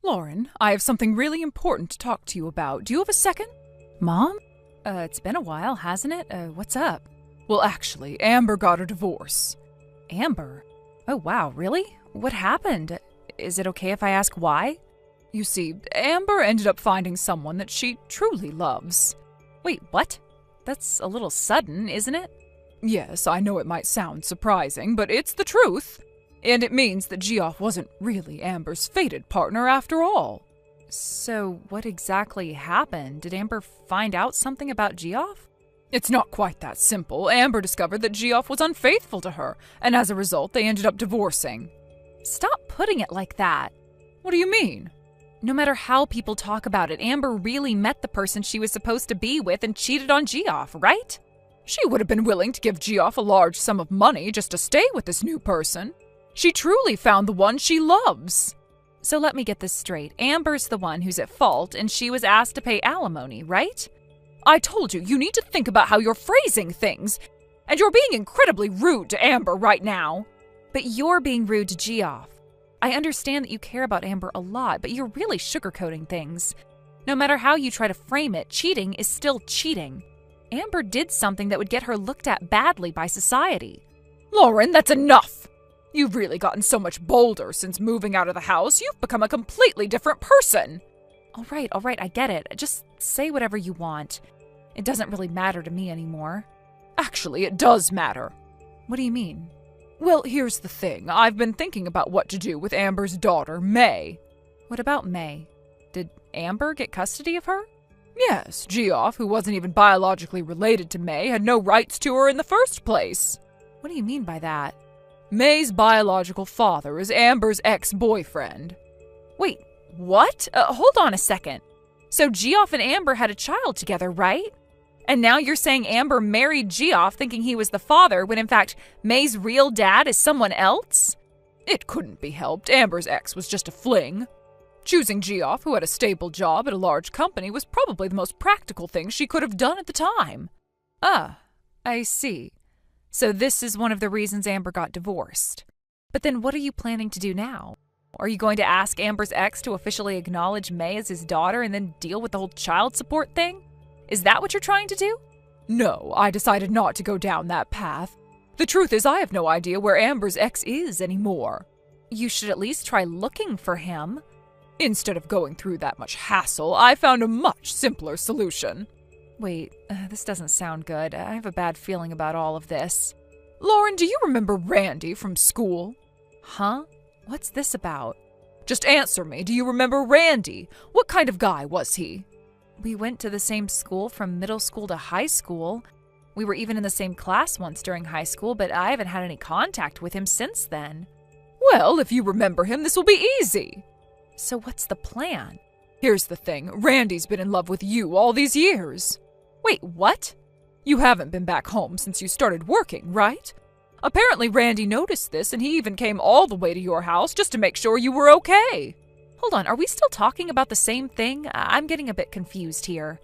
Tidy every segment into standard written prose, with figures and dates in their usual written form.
Lauren, I have something really important to talk to you about. Do you have a second? Mom? It's been a while, hasn't it? What's up? Well, actually, Amber got a divorce. Amber? Oh, wow, really? What happened? Is it okay if I ask why? You see, Amber ended up finding someone that she truly loves. Wait, what? That's a little sudden, isn't it? Yes, I know it might sound surprising, but it's the truth. And it means that Geoff wasn't really Amber's fated partner after all. So what exactly happened? Did Amber find out something about Geoff? It's not quite that simple. Amber discovered that Geoff was unfaithful to her, and as a result, they ended up divorcing. Stop putting it like that. What do you mean? No matter how people talk about it, Amber really met the person she was supposed to be with and cheated on Geoff, right? She would have been willing to give Geoff a large sum of money just to stay with this new person. She truly found the one she loves. So let me get this straight. Amber's the one who's at fault, and she was asked to pay alimony, right? I told you, you need to think about how you're phrasing things. And you're being incredibly rude to Amber right now. But you're being rude to Geoff. I understand that you care about Amber a lot, but you're really sugarcoating things. No matter how you try to frame it, cheating is still cheating. Amber did something that would get her looked at badly by society. Lauren, that's enough! You've really gotten so much bolder since moving out of the house. You've become a completely different person. All right, I get it. Just say whatever you want. It doesn't really matter to me anymore. Actually, it does matter. What do you mean? Well, here's the thing. I've been thinking about what to do with Amber's daughter, May. What about May? Did Amber get custody of her? Yes, Geoff, who wasn't even biologically related to May, had no rights to her in the first place. What do you mean by that? May's biological father is Amber's ex-boyfriend. Wait, what? Hold on a second. So Geoff and Amber had a child together, right? And now you're saying Amber married Geoff thinking he was the father when in fact May's real dad is someone else? It couldn't be helped. Amber's ex was just a fling. Choosing Geoff, who had a stable job at a large company, was probably the most practical thing she could have done at the time. Ah, I see. So this is one of the reasons Amber got divorced. But then what are you planning to do now? Are you going to ask Amber's ex to officially acknowledge May as his daughter and then deal with the whole child support thing? Is that what you're trying to do? No, I decided not to go down that path. The truth is I have no idea where Amber's ex is anymore. You should at least try looking for him. Instead of going through that much hassle, I found a much simpler solution. Wait, this doesn't sound good. I have a bad feeling about all of this. Lauren, do you remember Randy from school? Huh? What's this about? Just answer me. Do you remember Randy? What kind of guy was he? We went to the same school from middle school to high school. We were even in the same class once during high school, but I haven't had any contact with him since then. Well, if you remember him, this will be easy. So what's the plan? Here's the thing. Randy's been in love with you all these years. Wait, what? You haven't been back home since you started working, right? Apparently Randy noticed this and he even came all the way to your house just to make sure you were okay. Hold on, are we still talking about the same thing? I'm getting a bit confused here.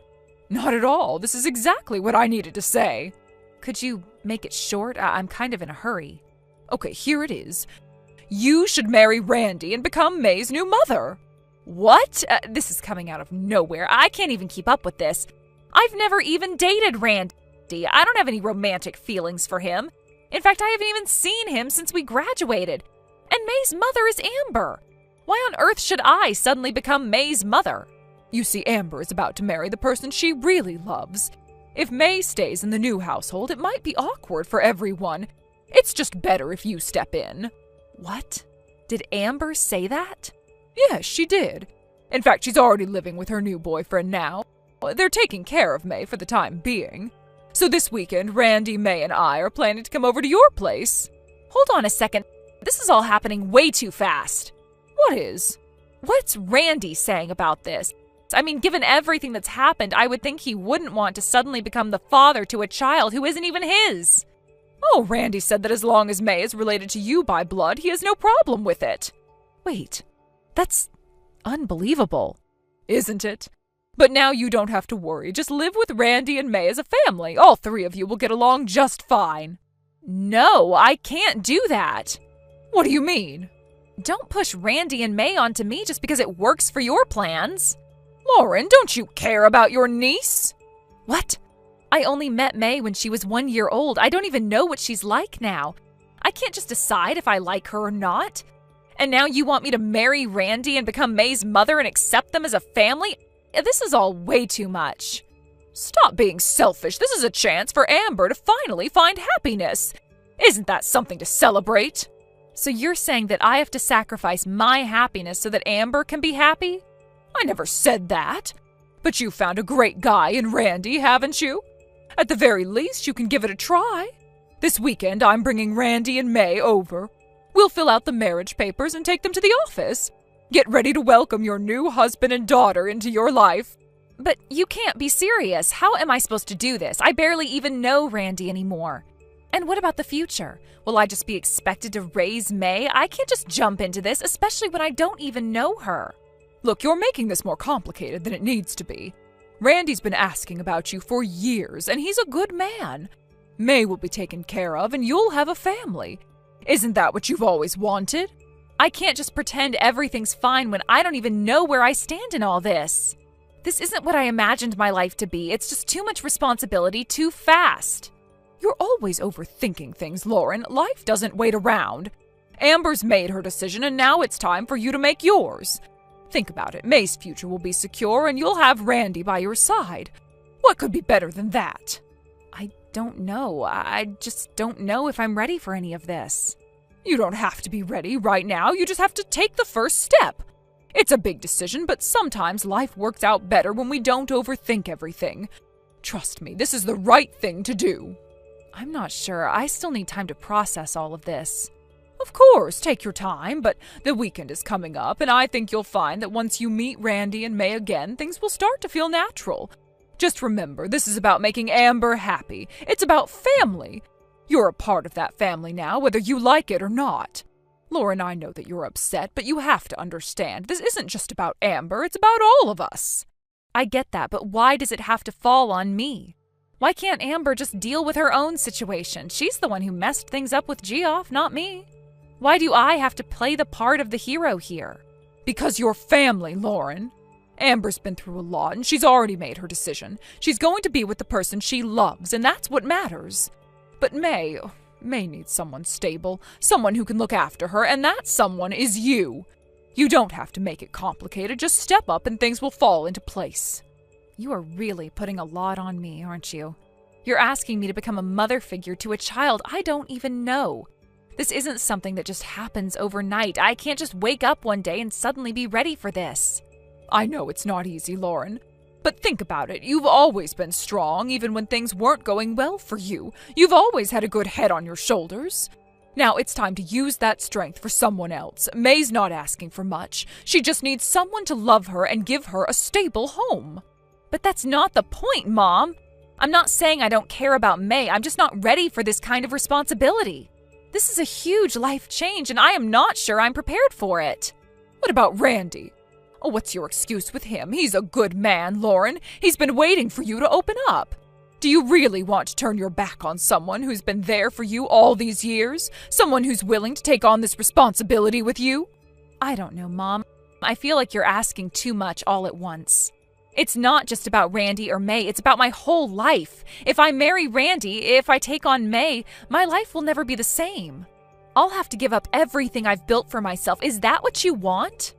Not at all. This is exactly what I needed to say. Could you make it short? I'm kind of in a hurry. Okay, here it is. You should marry Randy and become May's new mother. What? This is coming out of nowhere. I can't even keep up with this. I've never even dated Randy. I don't have any romantic feelings for him. In fact, I haven't even seen him since we graduated. And May's mother is Amber. Why on earth should I suddenly become May's mother? You see, Amber is about to marry the person she really loves. If May stays in the new household, it might be awkward for everyone. It's just better if you step in. What? Did Amber say that? Yes, she did. In fact, she's already living with her new boyfriend now. They're taking care of May for the time being. So this weekend, Randy, May, and I are planning to come over to your place. Hold on a second. This is all happening way too fast. What is? What's Randy saying about this? I mean, given everything that's happened, I would think he wouldn't want to suddenly become the father to a child who isn't even his. Oh, Randy said that as long as May is related to you by blood, he has no problem with it. Wait, that's unbelievable, isn't it? But now you don't have to worry. Just live with Randy and May as a family. All three of you will get along just fine. No, I can't do that. What do you mean? Don't push Randy and May onto me just because it works for your plans. Lauren, don't you care about your niece? What? I only met May when she was 1 year old. I don't even know what she's like now. I can't just decide if I like her or not. And now you want me to marry Randy and become May's mother and accept them as a family? This is all way too much. Stop being selfish. This is a chance for Amber to finally find happiness. Isn't that something to celebrate? So you're saying that I have to sacrifice my happiness so that Amber can be happy? I never said that. But you found a great guy in Randy, haven't you? At the very least, you can give it a try. This weekend, I'm bringing Randy and May over. We'll fill out the marriage papers and take them to the office. Get ready to welcome your new husband and daughter into your life. But you can't be serious. How am I supposed to do this? I barely even know Randy anymore. And what about the future? Will I just be expected to raise May? I can't just jump into this, especially when I don't even know her. Look, you're making this more complicated than it needs to be. Randy's been asking about you for years, and he's a good man. May will be taken care of, and you'll have a family. Isn't that what you've always wanted? I can't just pretend everything's fine when I don't even know where I stand in all this. This isn't what I imagined my life to be. It's just too much responsibility too fast. You're always overthinking things, Lauren. Life doesn't wait around. Amber's made her decision, and now it's time for you to make yours. Think about it. May's future will be secure, and you'll have Randy by your side. What could be better than that? I don't know. I just don't know if I'm ready for any of this. You don't have to be ready right now. You just have to take the first step. It's a big decision, but sometimes life works out better when we don't overthink everything. Trust me, this is the right thing to do. I'm not sure. I still need time to process all of this. Of course, take your time, but the weekend is coming up, and I think you'll find that once you meet Randy and May again, things will start to feel natural. Just remember, this is about making Amber happy. It's about family. You're a part of that family now, whether you like it or not. Lauren, I know that you're upset, but you have to understand, this isn't just about Amber, it's about all of us. I get that, but why does it have to fall on me? Why can't Amber just deal with her own situation? She's the one who messed things up with Geoff, not me. Why do I have to play the part of the hero here? Because you're family, Lauren. Amber's been through a lot, and she's already made her decision. She's going to be with the person she loves, and that's what matters. But May needs someone stable, someone who can look after her, and that someone is you. You don't have to make it complicated. Just step up and things will fall into place. You are really putting a lot on me, aren't you? You're asking me to become a mother figure to a child I don't even know. This isn't something that just happens overnight. I can't just wake up one day and suddenly be ready for this. I know it's not easy, Lauren. But think about it. You've always been strong, even when things weren't going well for you. You've always had a good head on your shoulders. Now it's time to use that strength for someone else. May's not asking for much. She just needs someone to love her and give her a stable home. But that's not the point, Mom. I'm not saying I don't care about May. I'm just not ready for this kind of responsibility. This is a huge life change, and I am not sure I'm prepared for it. What about Randy? Oh, what's your excuse with him? He's a good man, Lauren. He's been waiting for you to open up. Do you really want to turn your back on someone who's been there for you all these years? Someone who's willing to take on this responsibility with you? I don't know, Mom. I feel like you're asking too much all at once. It's not just about Randy or May, it's about my whole life. If I marry Randy, if I take on May, my life will never be the same. I'll have to give up everything I've built for myself. Is that what you want?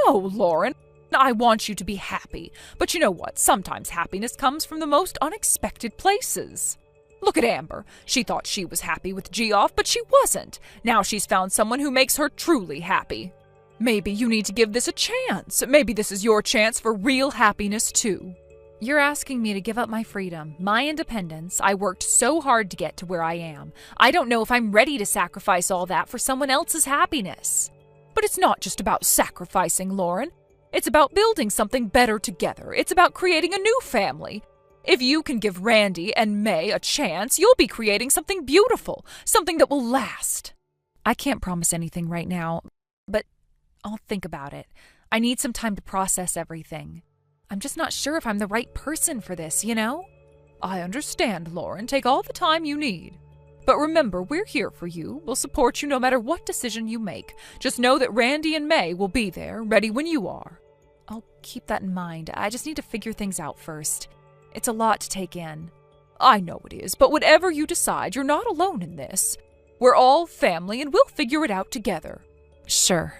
No, Lauren. I want you to be happy. But you know what? Sometimes happiness comes from the most unexpected places. Look at Amber. She thought she was happy with Geoff, but she wasn't. Now she's found someone who makes her truly happy. Maybe you need to give this a chance. Maybe this is your chance for real happiness, too. You're asking me to give up my freedom, my independence. I worked so hard to get to where I am. I don't know if I'm ready to sacrifice all that for someone else's happiness. But it's not just about sacrificing, Lauren. It's about building something better together. It's about creating a new family. If you can give Randy and May a chance, you'll be creating something beautiful, something that will last. I can't promise anything right now, but I'll think about it. I need some time to process everything. I'm just not sure if I'm the right person for this, you know? I understand, Lauren. Take all the time you need. But remember, we're here for you. We'll support you no matter what decision you make. Just know that Randy and May will be there, ready when you are. I'll keep that in mind. I just need to figure things out first. It's a lot to take in. I know it is, but whatever you decide, you're not alone in this. We're all family and we'll figure it out together. Sure.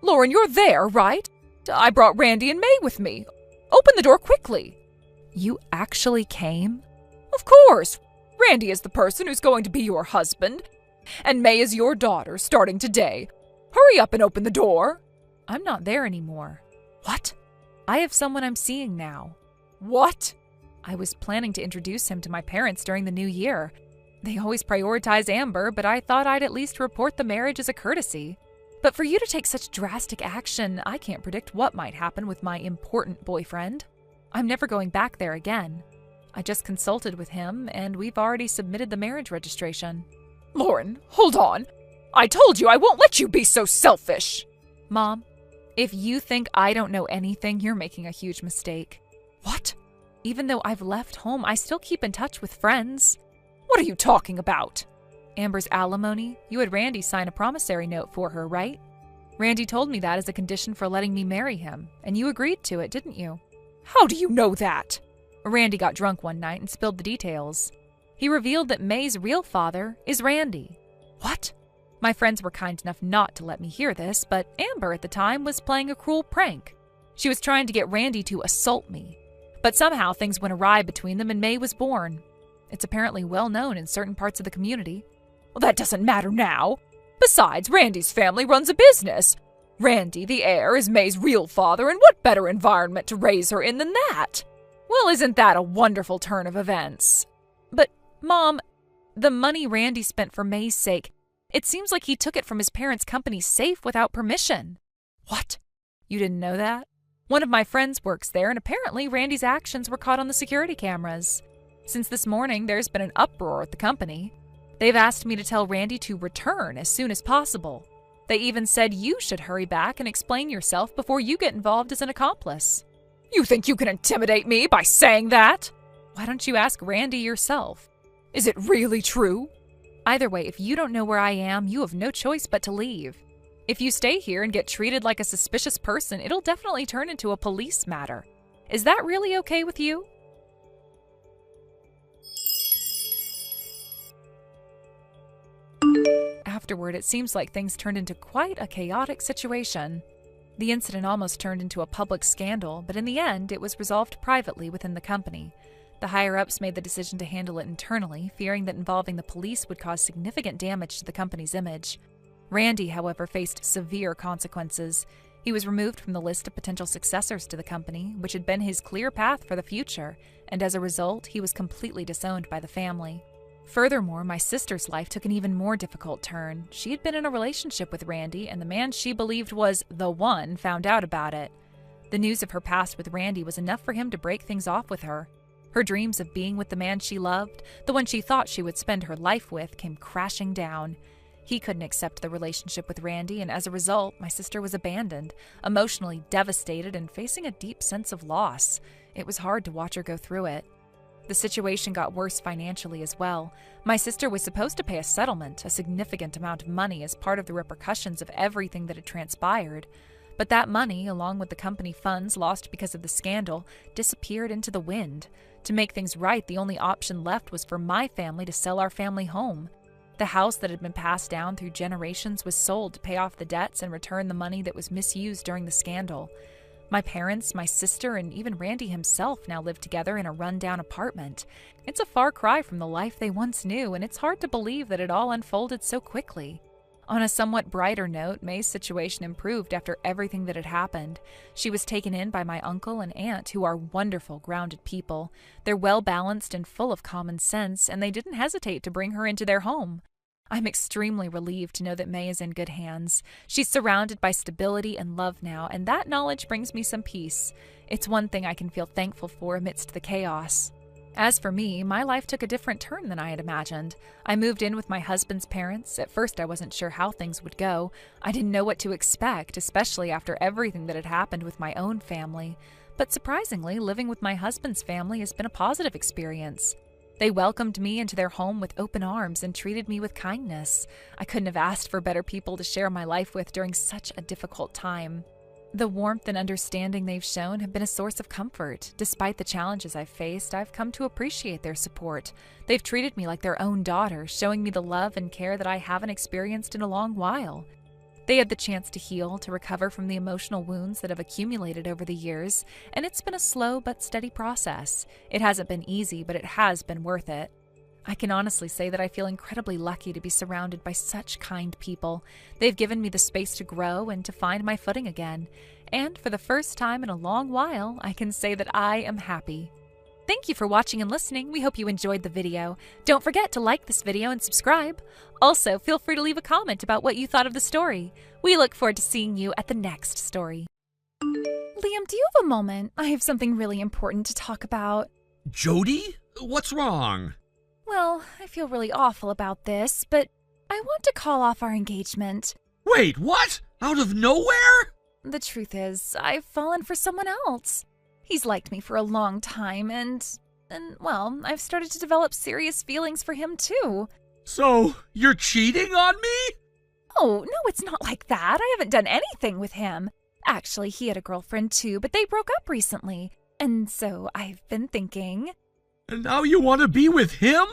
Lauren, you're there, right? I brought Randy and May with me. Open the door quickly. You actually came? Of course. Randy is the person who's going to be your husband, and May is your daughter starting today. Hurry up and open the door. I'm not there anymore. What? I have someone I'm seeing now. What? I was planning to introduce him to my parents during the new year. They always prioritize Amber, but I thought I'd at least report the marriage as a courtesy. But for you to take such drastic action, I can't predict what might happen with my important boyfriend. I'm never going back there again. I just consulted with him, and we've already submitted the marriage registration. Lauren, hold on. I told you I won't let you be so selfish. Mom, if you think I don't know anything, you're making a huge mistake. What? Even though I've left home, I still keep in touch with friends. What are you talking about? Amber's alimony? You had Randy sign a promissory note for her, right? Randy told me that as a condition for letting me marry him, and you agreed to it, didn't you? How do you know that? Randy got drunk one night and spilled the details. He revealed that May's real father is Randy. What? My friends were kind enough not to let me hear this, but Amber at the time was playing a cruel prank. She was trying to get Randy to assault me. But somehow things went awry between them and May was born. It's apparently well known in certain parts of the community. Well, that doesn't matter now. Besides, Randy's family runs a business. Randy, the heir, is May's real father, and what better environment to raise her in than that? Well, isn't that a wonderful turn of events? But, Mom, the money Randy spent for May's sake, it seems like he took it from his parents' company's safe without permission. What? You didn't know that? One of my friends works there, and apparently Randy's actions were caught on the security cameras. Since this morning, there's been an uproar at the company. They've asked me to tell Randy to return as soon as possible. They even said you should hurry back and explain yourself before you get involved as an accomplice. You think you can intimidate me by saying that? Why don't you ask Randy yourself? Is it really true? Either way, if you don't know where I am, you have no choice but to leave. If you stay here and get treated like a suspicious person, it'll definitely turn into a police matter. Is that really okay with you? Afterward, it seems like things turned into quite a chaotic situation. The incident almost turned into a public scandal, but in the end, it was resolved privately within the company. The higher-ups made the decision to handle it internally, fearing that involving the police would cause significant damage to the company's image. Randy, however, faced severe consequences. He was removed from the list of potential successors to the company, which had been his clear path for the future, and as a result, he was completely disowned by the family. Furthermore, my sister's life took an even more difficult turn. She had been in a relationship with Randy, and the man she believed was the one found out about it. The news of her past with Randy was enough for him to break things off with her. Her dreams of being with the man she loved, the one she thought she would spend her life with, came crashing down. He couldn't accept the relationship with Randy, and as a result, my sister was abandoned, emotionally devastated and facing a deep sense of loss. It was hard to watch her go through it. The situation got worse financially as well. My sister was supposed to pay a settlement, a significant amount of money, as part of the repercussions of everything that had transpired. But that money, along with the company funds lost because of the scandal, disappeared into the wind. To make things right, the only option left was for my family to sell our family home. The house that had been passed down through generations was sold to pay off the debts and return the money that was misused during the scandal. My parents, my sister, and even Randy himself now live together in a rundown apartment. It's a far cry from the life they once knew, and it's hard to believe that it all unfolded so quickly. On a somewhat brighter note, May's situation improved after everything that had happened. She was taken in by my uncle and aunt, who are wonderful, grounded people. They're well-balanced and full of common sense, and they didn't hesitate to bring her into their home. I'm extremely relieved to know that May is in good hands. She's surrounded by stability and love now, and that knowledge brings me some peace. It's one thing I can feel thankful for amidst the chaos. As for me, my life took a different turn than I had imagined. I moved in with my husband's parents. At first, I wasn't sure how things would go. I didn't know what to expect, especially after everything that had happened with my own family. But surprisingly, living with my husband's family has been a positive experience. They welcomed me into their home with open arms and treated me with kindness. I couldn't have asked for better people to share my life with during such a difficult time. The warmth and understanding they've shown have been a source of comfort. Despite the challenges I've faced, I've come to appreciate their support. They've treated me like their own daughter, showing me the love and care that I haven't experienced in a long while. They had the chance to heal, to recover from the emotional wounds that have accumulated over the years, and it's been a slow but steady process. It hasn't been easy, but it has been worth it. I can honestly say that I feel incredibly lucky to be surrounded by such kind people. They've given me the space to grow and to find my footing again. And for the first time in a long while, I can say that I am happy. Thank you for watching and listening. We hope you enjoyed the video. Don't forget to like this video and subscribe. Also, feel free to leave a comment about what you thought of the story. We look forward to seeing you at the next story. Liam, do you have a moment? I have something really important to talk about. Jody? What's wrong? Well, I feel really awful about this, but I want to call off our engagement. Wait, what? Out of nowhere? The truth is, I've fallen for someone else. He's liked me for a long time, and well, I've started to develop serious feelings for him too. So, you're cheating on me? Oh, no, it's not like that. I haven't done anything with him. Actually, he had a girlfriend too, but they broke up recently. And so I've been thinking... And now you want to be with him?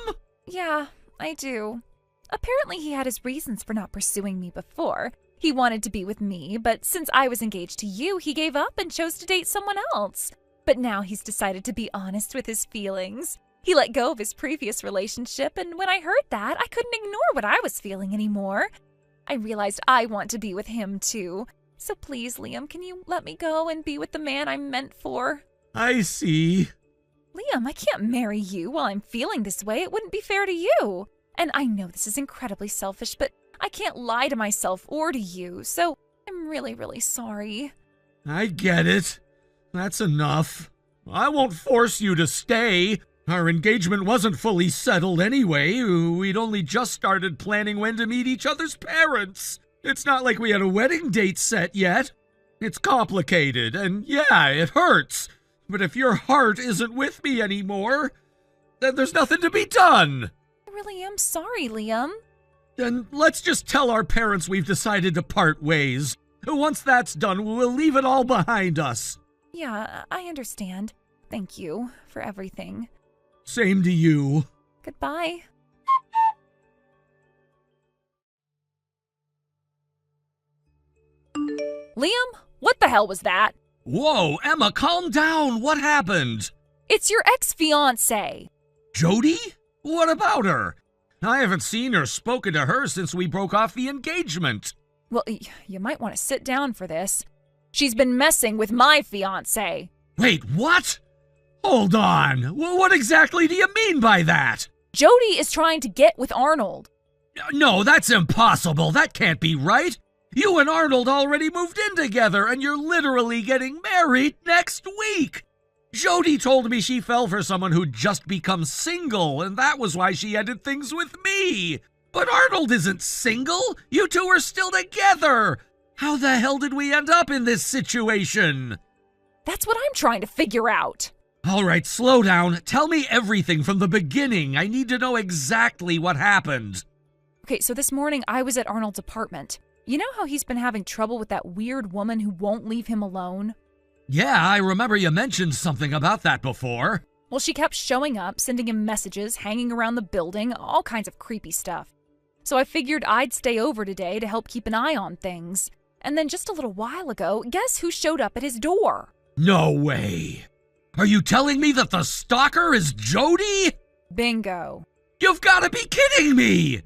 Yeah, I do. Apparently he had his reasons for not pursuing me before. He wanted to be with me, but since I was engaged to you, he gave up and chose to date someone else. But now he's decided to be honest with his feelings. He let go of his previous relationship, and when I heard that, I couldn't ignore what I was feeling anymore. I realized I want to be with him too. So please, Liam, can you let me go and be with the man I'm meant for? I see. Liam, I can't marry you while I'm feeling this way. It wouldn't be fair to you. And I know this is incredibly selfish, but I can't lie to myself or to you, so I'm really, really sorry. I get it. That's enough. I won't force you to stay. Our engagement wasn't fully settled anyway. We'd only just started planning when to meet each other's parents. It's not like we had a wedding date set yet. It's complicated, and yeah, it hurts. But if your heart isn't with me anymore, then there's nothing to be done. I really am sorry, Liam. Then let's just tell our parents we've decided to part ways. Once that's done, we'll leave it all behind us. Yeah, I understand. Thank you for everything. Same to you. Goodbye. Liam, what the hell was that? Whoa, Emma, calm down. What happened? It's your ex-fiancé. Jody? What about her? I haven't seen or spoken to her since we broke off the engagement. Well, you might want to sit down for this. She's been messing with my fiancé. Wait, what? Hold on. What exactly do you mean by that? Jody is trying to get with Arnold. No, that's impossible. That can't be right. You and Arnold already moved in together, and you're literally getting married next week. Jody told me she fell for someone who'd just become single, and that was why she ended things with me. But Arnold isn't single. You two are still together. How the hell did we end up in this situation? That's what I'm trying to figure out. All right, slow down. Tell me everything from the beginning. I need to know exactly what happened. Okay, so this morning I was at Arnold's apartment. You know how he's been having trouble with that weird woman who won't leave him alone? Yeah, I remember you mentioned something about that before. Well, she kept showing up, sending him messages, hanging around the building, all kinds of creepy stuff. So I figured I'd stay over today to help keep an eye on things. And then just a little while ago, guess who showed up at his door? No way. Are you telling me that the stalker is Jody? Bingo. You've got to be kidding me!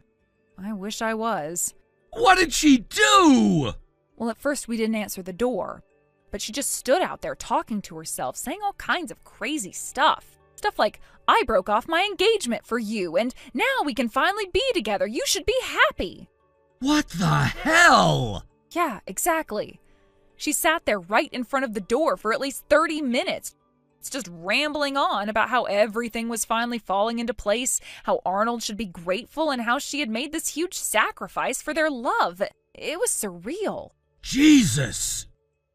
I wish I was. What did she do? Well, at first we didn't answer the door, but she just stood out there talking to herself, saying all kinds of crazy stuff. Stuff like, I broke off my engagement for you, and now we can finally be together. You should be happy. What the hell? Yeah, exactly. She sat there right in front of the door for at least 30 minutes, It's just rambling on about how everything was finally falling into place, how Arnold should be grateful, and how she had made this huge sacrifice for their love. It was surreal. Jesus!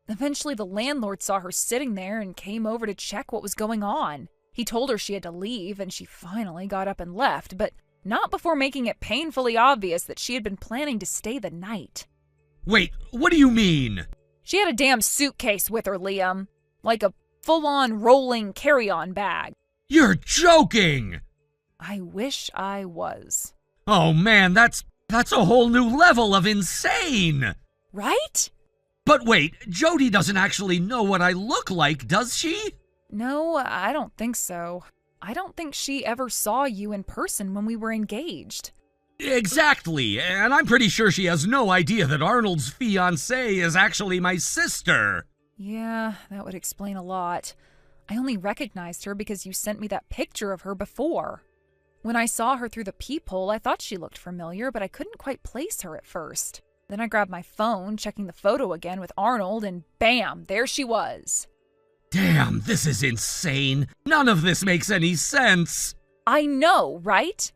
Eventually, the landlord saw her sitting there and came over to check what was going on. He told her she had to leave, and she finally got up and left, but not before making it painfully obvious that she had been planning to stay the night. Wait, what do you mean? She had a damn suitcase with her, Liam. Like a full-on rolling carry-on bag. You're joking! I wish I was. Oh man, that's a whole new level of insane! Right? But wait, Jody doesn't actually know what I look like, does she? No, I don't think so. I don't think she ever saw you in person when we were engaged. Exactly, and I'm pretty sure she has no idea that Arnold's fiancée is actually my sister. Yeah, that would explain a lot. I only recognized her because you sent me that picture of her before. When I saw her through the peephole, I thought she looked familiar, but I couldn't quite place her at first. Then I grabbed my phone, checking the photo again with Arnold, and bam, there she was. Damn, this is insane. None of this makes any sense. I know, right?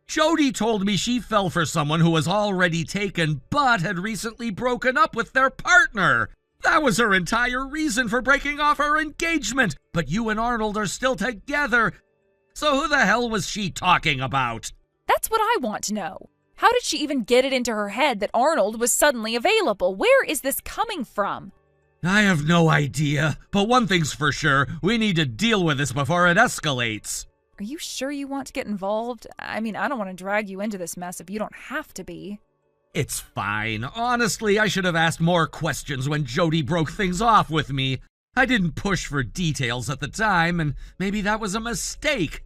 Jody told me she fell for someone who was already taken but had recently broken up with their partner. That was her entire reason for breaking off her engagement. But you and Arnold are still together. So who the hell was she talking about? That's what I want to know. How did she even get it into her head that Arnold was suddenly available? Where is this coming from? I have no idea, but one thing's for sure, we need to deal with this before it escalates. Are you sure you want to get involved? I mean, I don't want to drag you into this mess if you don't have to be. It's fine. Honestly, I should have asked more questions when Jody broke things off with me. I didn't push for details at the time, and maybe that was a mistake.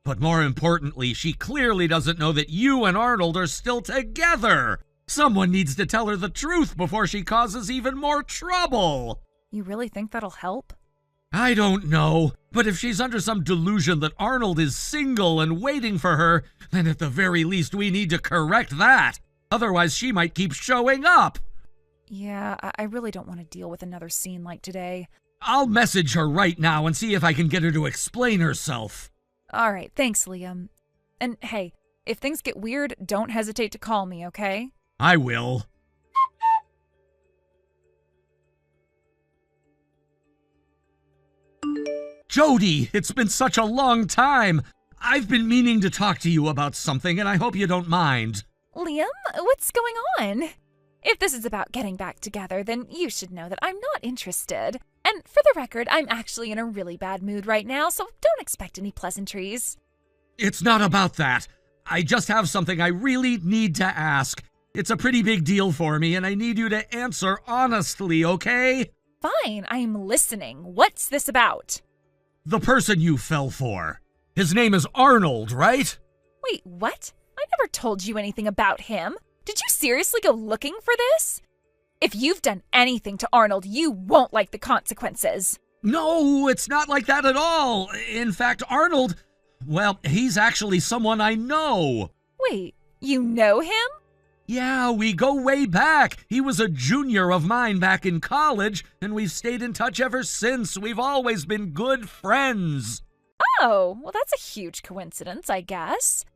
But more importantly, she clearly doesn't know that you and Arnold are still together. Someone needs to tell her the truth before she causes even more trouble. You really think that'll help? I don't know, but if she's under some delusion that Arnold is single and waiting for her, then at the very least we need to correct that. Otherwise, she might keep showing up. Yeah, I really don't want to deal with another scene like today. I'll message her right now and see if I can get her to explain herself. All right, thanks, Liam. And hey, if things get weird, don't hesitate to call me, okay? I will. Jody, it's been such a long time. I've been meaning to talk to you about something, and I hope you don't mind. Liam, what's going on? If this is about getting back together, then you should know that I'm not interested. And for the record, I'm actually in a really bad mood right now, so don't expect any pleasantries. It's not about that. I just have something I really need to ask. It's a pretty big deal for me, and I need you to answer honestly, okay? Fine, I'm listening. What's this about? The person you fell for. His name is Arnold, right? Wait, what? I never told you anything about him. Did you seriously go looking for this? If you've done anything to Arnold, you won't like the consequences. No, it's not like that at all. In fact, Arnold, well, he's actually someone I know. Wait, you know him? Yeah, we go way back. He was a junior of mine back in college, and we've stayed in touch ever since. We've always been good friends. Oh, well, that's a huge coincidence, I guess.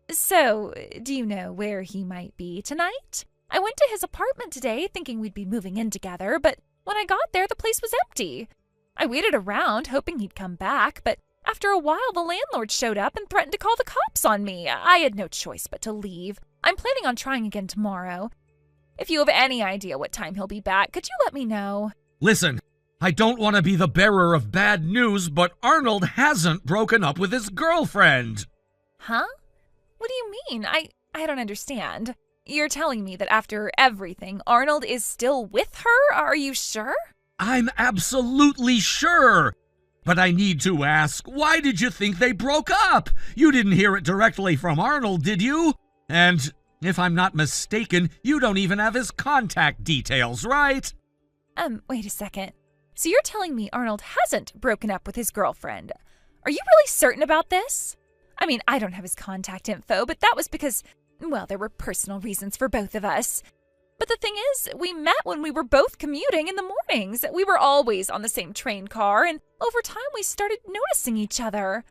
So, do you know where he might be tonight? I went to his apartment today thinking we'd be moving in together, but when I got there, the place was empty. I waited around hoping he'd come back, but after a while, the landlord showed up and threatened to call the cops on me. I had no choice but to leave. I'm planning on trying again tomorrow. If you have any idea what time he'll be back, could you let me know? Listen, I don't want to be the bearer of bad news, but Arnold hasn't broken up with his girlfriend. Huh? What do you mean? I don't understand. You're telling me that after everything, Arnold is still with her? Are you sure? I'm absolutely sure. But I need to ask, why did you think they broke up? You didn't hear it directly from Arnold, did you? And if I'm not mistaken, you don't even have his contact details, right? Wait a second. So you're telling me Arnold hasn't broken up with his girlfriend? Are you really certain about this? I mean, I don't have his contact info, but that was because, well, there were personal reasons for both of us. But the thing is, we met when we were both commuting in the mornings. We were always on the same train car, and over time we started noticing each other.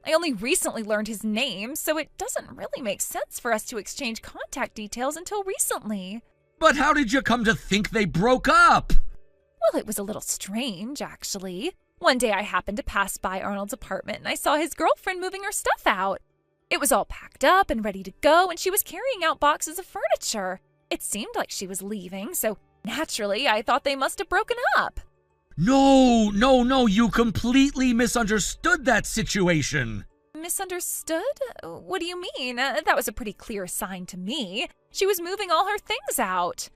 I only recently learned his name, so it doesn't really make sense for us to exchange contact details until recently. But how did you come to think they broke up? Well, it was a little strange, actually. One day I happened to pass by Arnold's apartment and I saw his girlfriend moving her stuff out. It was all packed up and ready to go, and she was carrying out boxes of furniture. It seemed like she was leaving, so naturally I thought they must have broken up. No, you completely misunderstood that situation. Misunderstood? What do you mean? That was a pretty clear sign to me. She was moving all her things out.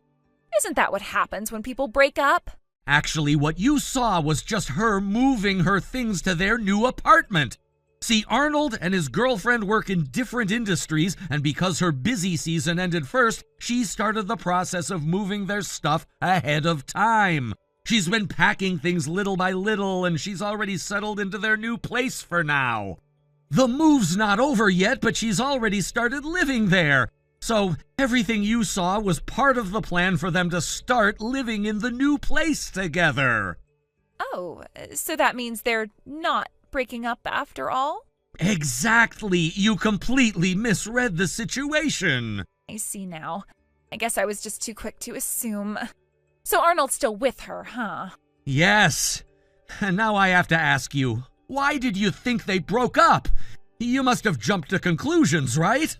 Isn't that what happens when people break up? Actually, what you saw was just her moving her things to their new apartment. See, Arnold and his girlfriend work in different industries, and because her busy season ended first, she started the process of moving their stuff ahead of time. She's been packing things little by little, and she's already settled into their new place for now. The move's not over yet, but she's already started living there. So everything you saw was part of the plan for them to start living in the new place together. Oh, so that means they're not breaking up after all? Exactly. You completely misread the situation. I see now. I guess I was just too quick to assume. So Arnold's still with her, huh? Yes. And now I have to ask you, why did you think they broke up? You must have jumped to conclusions, right?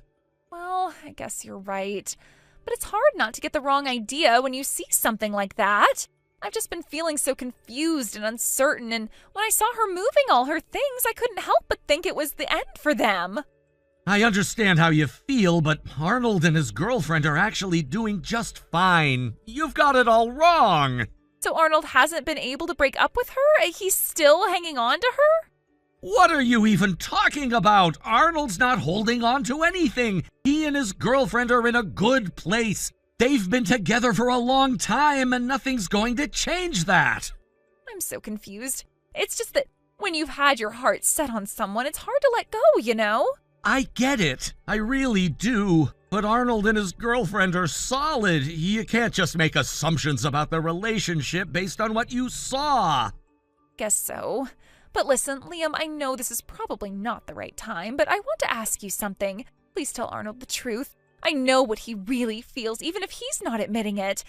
Well, I guess you're right. But it's hard not to get the wrong idea when you see something like that. I've just been feeling so confused and uncertain, and when I saw her moving all her things, I couldn't help but think it was the end for them. I understand how you feel, but Arnold and his girlfriend are actually doing just fine. You've got it all wrong. So Arnold hasn't been able to break up with her? He's still hanging on to her? What are you even talking about? Arnold's not holding on to anything. He and his girlfriend are in a good place. They've been together for a long time, and nothing's going to change that. I'm so confused. It's just that when you've had your heart set on someone, it's hard to let go, you know? I get it. I really do. But Arnold and his girlfriend are solid. You can't just make assumptions about the relationship based on what you saw. Guess so. But listen, Liam, I know this is probably not the right time, but I want to ask you something. Please tell Arnold the truth. I know what he really feels, even if he's not admitting it.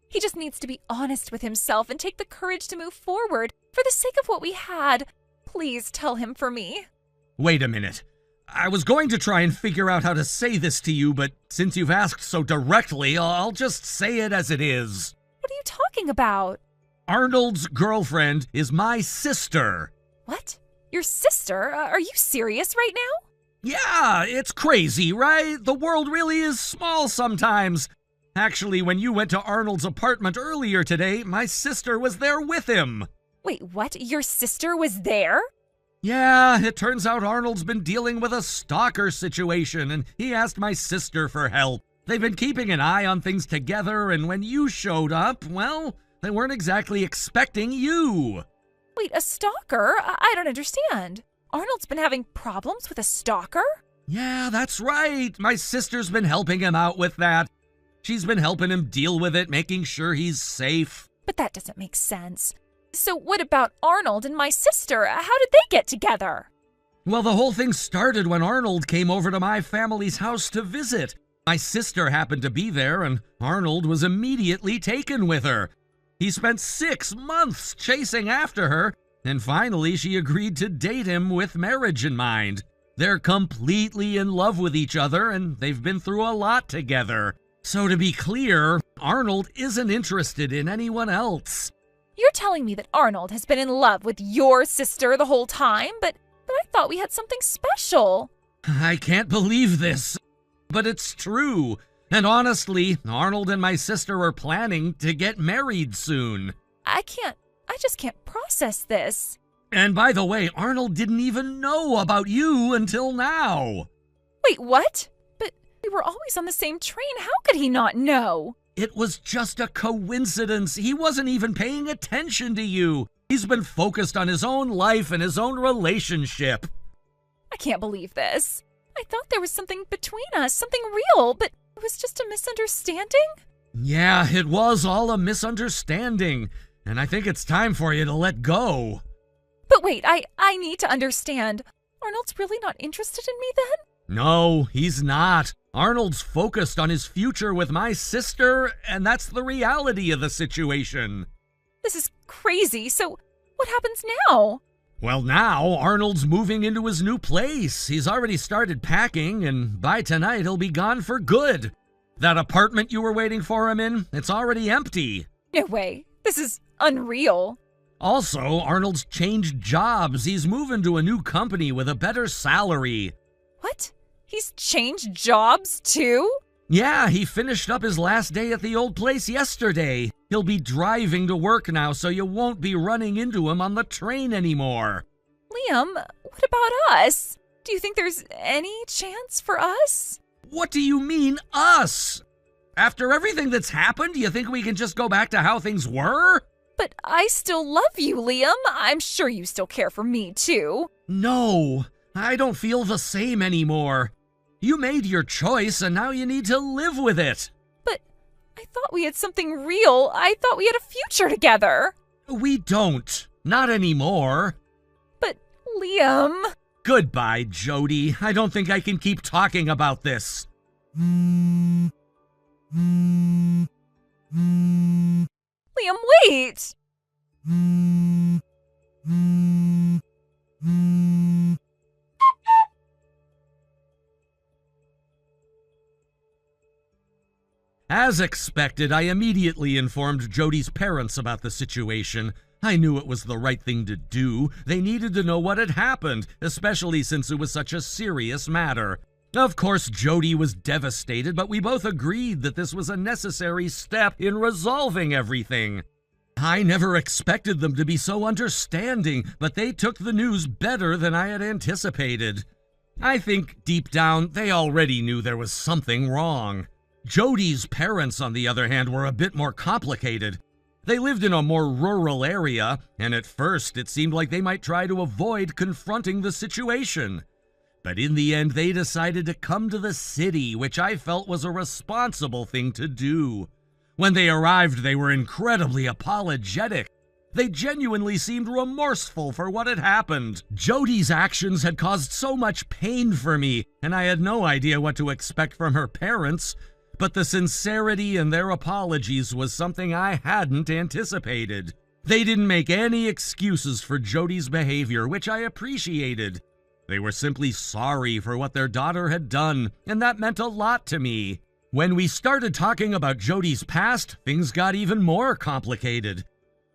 He just needs to be honest with himself and take the courage to move forward for the sake of what we had. Please tell him for me. Wait a minute. I was going to try and figure out how to say this to you, but since you've asked so directly, I'll just say it as it is. What are you talking about? Arnold's girlfriend is my sister. What? Your sister? Are you serious right now? Yeah, it's crazy, right? The world really is small sometimes. Actually, when you went to Arnold's apartment earlier today, my sister was there with him. Wait, what? Your sister was there? Yeah, it turns out Arnold's been dealing with a stalker situation, and he asked my sister for help. They've been keeping an eye on things together, and when you showed up, well, they weren't exactly expecting you. Wait, a stalker? I don't understand. Arnold's been having problems with a stalker? Yeah, that's right. My sister's been helping him out with that. She's been helping him deal with it, making sure he's safe. But that doesn't make sense. So what about Arnold and my sister? How did they get together? Well, the whole thing started when Arnold came over to my family's house to visit. My sister happened to be there, and Arnold was immediately taken with her. He spent 6 months chasing after her, and finally she agreed to date him with marriage in mind. They're completely in love with each other, and they've been through a lot together. So to be clear, Arnold isn't interested in anyone else. You're telling me that Arnold has been in love with your sister the whole time? But I thought we had something special. I can't believe this, but it's true. And honestly, Arnold and my sister are planning to get married soon. I just can't process this. And by the way, Arnold didn't even know about you until now. Wait, what? But we were always on the same train. How could he not know? It was just a coincidence. He wasn't even paying attention to you. He's been focused on his own life and his own relationship. I can't believe this. I thought there was something between us, something real, but it was just a misunderstanding? Yeah, it was all a misunderstanding, and I think it's time for you to let go. But wait, I need to understand. Arnold's really not interested in me then? No, he's not. Arnold's focused on his future with my sister, and that's the reality of the situation. This is crazy. So what happens now? Well, now Arnold's moving into his new place. He's already started packing, and by tonight he'll be gone for good. That apartment you were waiting for him in, it's already empty. No way. This is unreal. Also, Arnold's changed jobs. He's moving to a new company with a better salary. What? He's changed jobs too? Yeah, he finished up his last day at the old place yesterday. He'll be driving to work now, so you won't be running into him on the train anymore. Liam, what about us? Do you think there's any chance for us? What do you mean, us? After everything that's happened, do you think we can just go back to how things were? But I still love you, Liam. I'm sure you still care for me, too. No, I don't feel the same anymore. You made your choice, and now you need to live with it. But I thought we had something real. I thought we had a future together. We don't. Not anymore. But, Liam... Goodbye, Jody. I don't think I can keep talking about this. Liam, wait! As expected, I immediately informed Jody's parents about the situation. I knew it was the right thing to do. They needed to know what had happened, especially since it was such a serious matter. Of course, Jody was devastated, but we both agreed that this was a necessary step in resolving everything. I never expected them to be so understanding, but they took the news better than I had anticipated. I think, deep down, they already knew there was something wrong. Jody's parents, on the other hand, were a bit more complicated. They lived in a more rural area, and at first it seemed like they might try to avoid confronting the situation. But in the end, they decided to come to the city, which I felt was a responsible thing to do. When they arrived, they were incredibly apologetic. They genuinely seemed remorseful for what had happened. Jody's actions had caused so much pain for me, and I had no idea what to expect from her parents. But the sincerity in their apologies was something I hadn't anticipated. They didn't make any excuses for Jody's behavior, which I appreciated. They were simply sorry for what their daughter had done, and that meant a lot to me. When we started talking about Jody's past, things got even more complicated.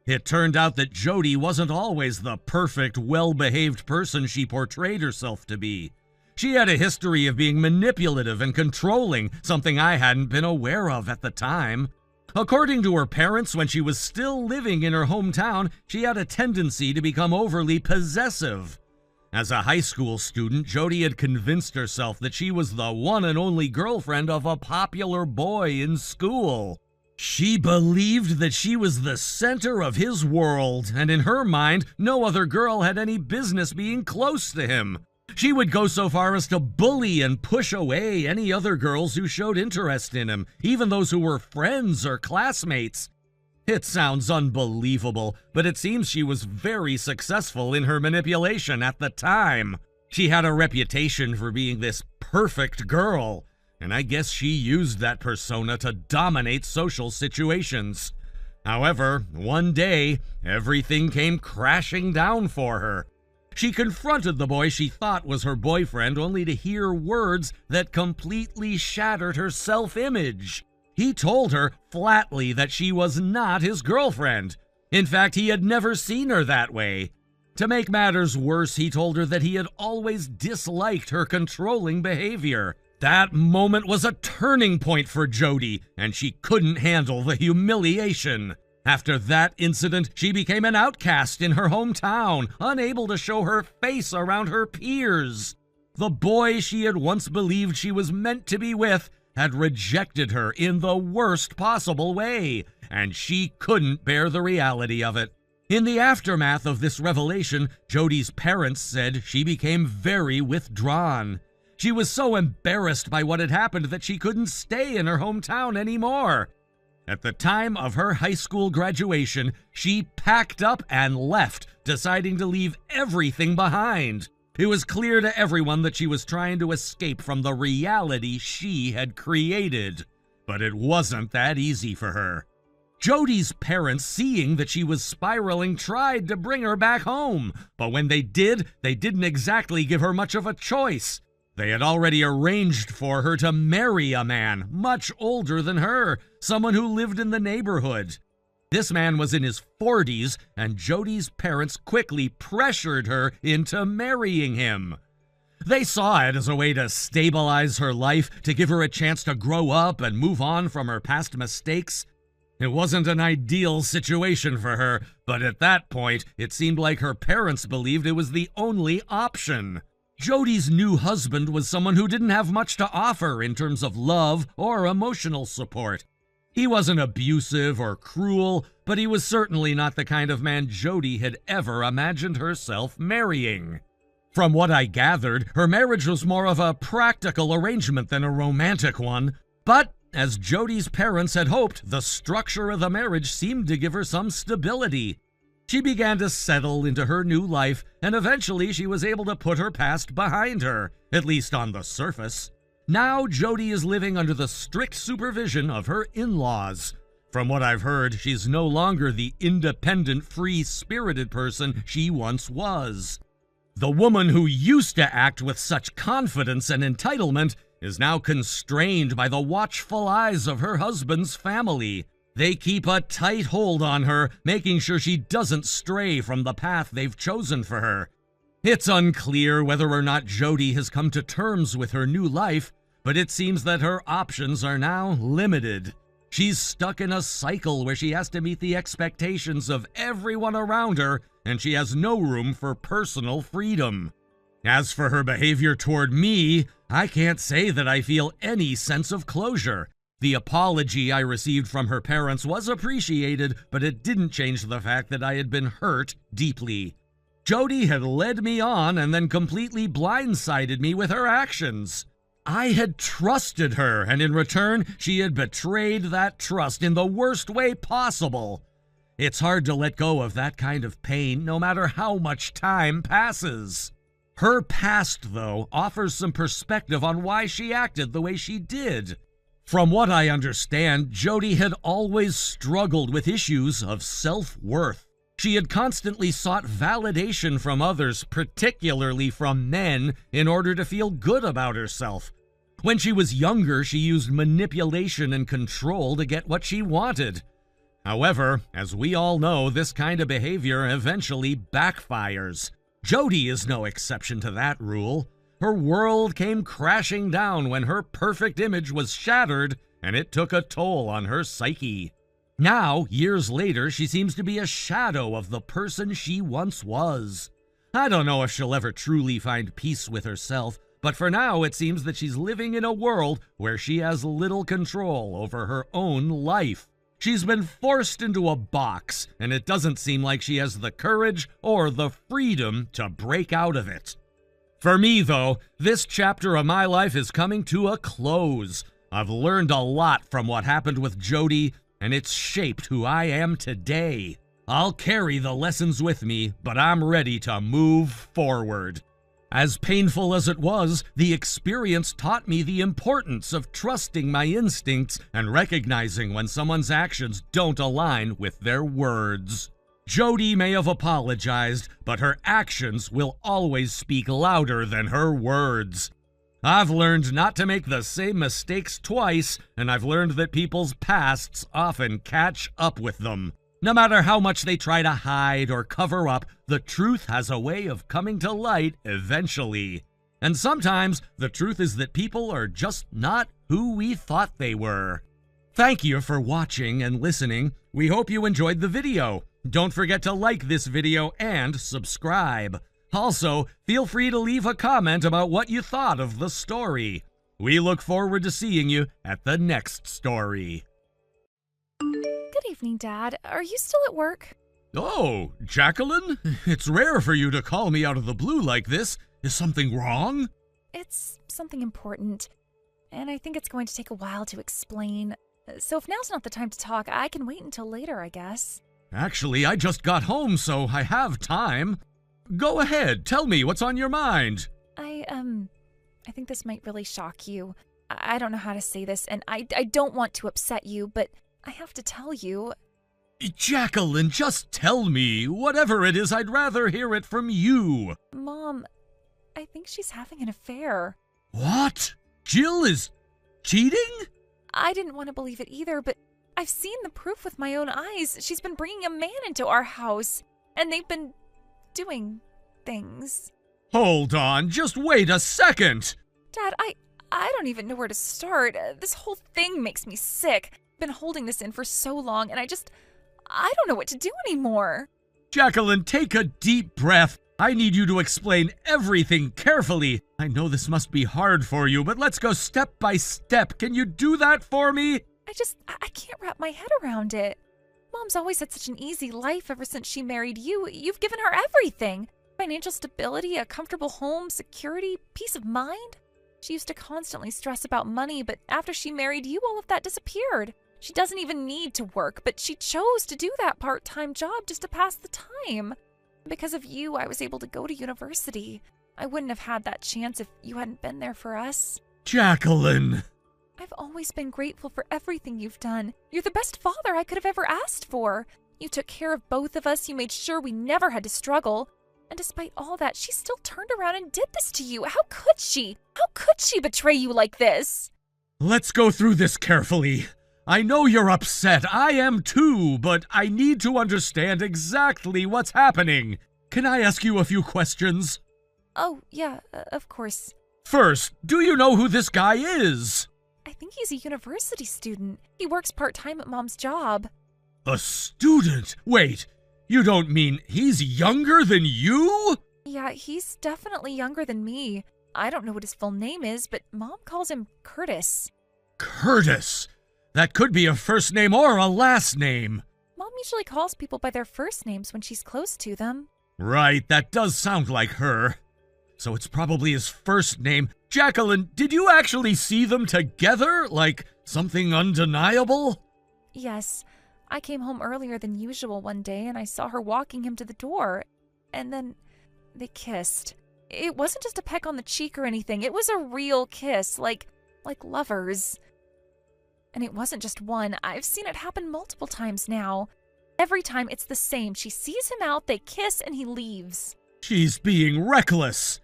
It turned out that Jody wasn't always the perfect, well-behaved person she portrayed herself to be. She had a history of being manipulative and controlling, something I hadn't been aware of at the time. According to her parents, when she was still living in her hometown, she had a tendency to become overly possessive. As a high school student, Jody had convinced herself that she was the one and only girlfriend of a popular boy in school. She believed that she was the center of his world, and in her mind, no other girl had any business being close to him. She would go so far as to bully and push away any other girls who showed interest in him, even those who were friends or classmates. It sounds unbelievable, but it seems she was very successful in her manipulation at the time. She had a reputation for being this perfect girl, and I guess she used that persona to dominate social situations. However, one day, everything came crashing down for her. She confronted the boy she thought was her boyfriend, only to hear words that completely shattered her self-image. He told her flatly that she was not his girlfriend. In fact, he had never seen her that way. To make matters worse, he told her that he had always disliked her controlling behavior. That moment was a turning point for Jody, and she couldn't handle the humiliation. After that incident, she became an outcast in her hometown, unable to show her face around her peers. The boy she had once believed she was meant to be with had rejected her in the worst possible way, and she couldn't bear the reality of it. In the aftermath of this revelation, Jody's parents said she became very withdrawn. She was so embarrassed by what had happened that she couldn't stay in her hometown anymore. At the time of her high school graduation, she packed up and left, deciding to leave everything behind. It was clear to everyone that she was trying to escape from the reality she had created. But it wasn't that easy for her. Jody's parents, seeing that she was spiraling, tried to bring her back home. But when they did, they didn't exactly give her much of a choice. They had already arranged for her to marry a man much older than her, someone who lived in the neighborhood. This man was in his 40s, and Jody's parents quickly pressured her into marrying him. They saw it as a way to stabilize her life, to give her a chance to grow up and move on from her past mistakes. It wasn't an ideal situation for her, but at that point, it seemed like her parents believed it was the only option. Jody's new husband was someone who didn't have much to offer in terms of love or emotional support. He wasn't abusive or cruel, but he was certainly not the kind of man Jody had ever imagined herself marrying. From what I gathered, her marriage was more of a practical arrangement than a romantic one, but as Jody's parents had hoped, the structure of the marriage seemed to give her some stability. She began to settle into her new life, and eventually she was able to put her past behind her, at least on the surface. Now Jody is living under the strict supervision of her in-laws. From what I've heard, she's no longer the independent, free-spirited person she once was. The woman who used to act with such confidence and entitlement is now constrained by the watchful eyes of her husband's family. They keep a tight hold on her, making sure she doesn't stray from the path they've chosen for her. It's unclear whether or not Jody has come to terms with her new life, but it seems that her options are now limited. She's stuck in a cycle where she has to meet the expectations of everyone around her, and she has no room for personal freedom. As for her behavior toward me, I can't say that I feel any sense of closure. The apology I received from her parents was appreciated, but it didn't change the fact that I had been hurt deeply. Jody had led me on and then completely blindsided me with her actions. I had trusted her, and in return, she had betrayed that trust in the worst way possible. It's hard to let go of that kind of pain, no matter how much time passes. Her past, though, offers some perspective on why she acted the way she did. From what I understand, Jody had always struggled with issues of self-worth. She had constantly sought validation from others, particularly from men, in order to feel good about herself. When she was younger, she used manipulation and control to get what she wanted. However, as we all know, this kind of behavior eventually backfires. Jody is no exception to that rule. Her world came crashing down when her perfect image was shattered, and it took a toll on her psyche. Now, years later, she seems to be a shadow of the person she once was. I don't know if she'll ever truly find peace with herself, but for now it seems that she's living in a world where she has little control over her own life. She's been forced into a box, and it doesn't seem like she has the courage or the freedom to break out of it. For me, though, this chapter of my life is coming to a close. I've learned a lot from what happened with Jody, and it's shaped who I am today. I'll carry the lessons with me, but I'm ready to move forward. As painful as it was, the experience taught me the importance of trusting my instincts and recognizing when someone's actions don't align with their words. Jody may have apologized, but her actions will always speak louder than her words. I've learned not to make the same mistakes twice, and I've learned that people's pasts often catch up with them. No matter how much they try to hide or cover up, the truth has a way of coming to light eventually. And sometimes the truth is that people are just not who we thought they were. Thank you for watching and listening. We hope you enjoyed the video. Don't forget to like this video and subscribe. Also, feel free to leave a comment about what you thought of the story. We look forward to seeing you at the next story. Good evening, Dad. Are you still at work? Oh, Jacqueline? It's rare for you to call me out of the blue like this. Is something wrong? It's something important, and I think it's going to take a while to explain. So if now's not the time to talk, I can wait until later, I guess. Actually, I just got home, so I have time. Go ahead, tell me what's on your mind. I think this might really shock you. I don't know how to say this, and I don't want to upset you, but I have to tell you. Jacqueline, just tell me. Whatever it is, I'd rather hear it from you. Mom, I think she's having an affair. What? Jill is cheating? I didn't want to believe it either, but I've seen the proof with my own eyes. She's been bringing a man into our house, and they've been doing things. Hold on, just wait a second. Dad, I don't even know where to start. This whole thing makes me sick. I've been holding this in for so long, and I don't know what to do anymore. Jacqueline, take a deep breath. I need you to explain everything carefully. I know this must be hard for you, but let's go step by step. Can you do that for me? I can't wrap my head around it. Mom's always had such an easy life ever since she married you. You've given her everything. Financial stability, a comfortable home, security, peace of mind. She used to constantly stress about money, but after she married you, all of that disappeared. She doesn't even need to work, but she chose to do that part-time job just to pass the time. Because of you, I was able to go to university. I wouldn't have had that chance if you hadn't been there for us. Jacqueline! I've always been grateful for everything you've done. You're the best father I could have ever asked for. You took care of both of us. You made sure we never had to struggle. And despite all that, she still turned around and did this to you. How could she? How could she betray you like this? Let's go through this carefully. I know you're upset. I am too, but I need to understand exactly what's happening. Can I ask you a few questions? Oh, yeah, of course. First, do you know who this guy is? I think he's a university student. He works part-time at Mom's job. A student? Wait, you don't mean he's younger than you? Yeah, he's definitely younger than me. I don't know what his full name is, but Mom calls him Curtis. Curtis? That could be a first name or a last name. Mom usually calls people by their first names when she's close to them. Right, that does sound like her. So it's probably his first name. Jacqueline, did you actually see them together? Like something undeniable? Yes. I came home earlier than usual one day and I saw her walking him to the door. And then they kissed. It wasn't just a peck on the cheek or anything. It was a real kiss, like lovers. And it wasn't just one. I've seen it happen multiple times now. Every time it's the same. She sees him out, they kiss, and he leaves. She's being reckless.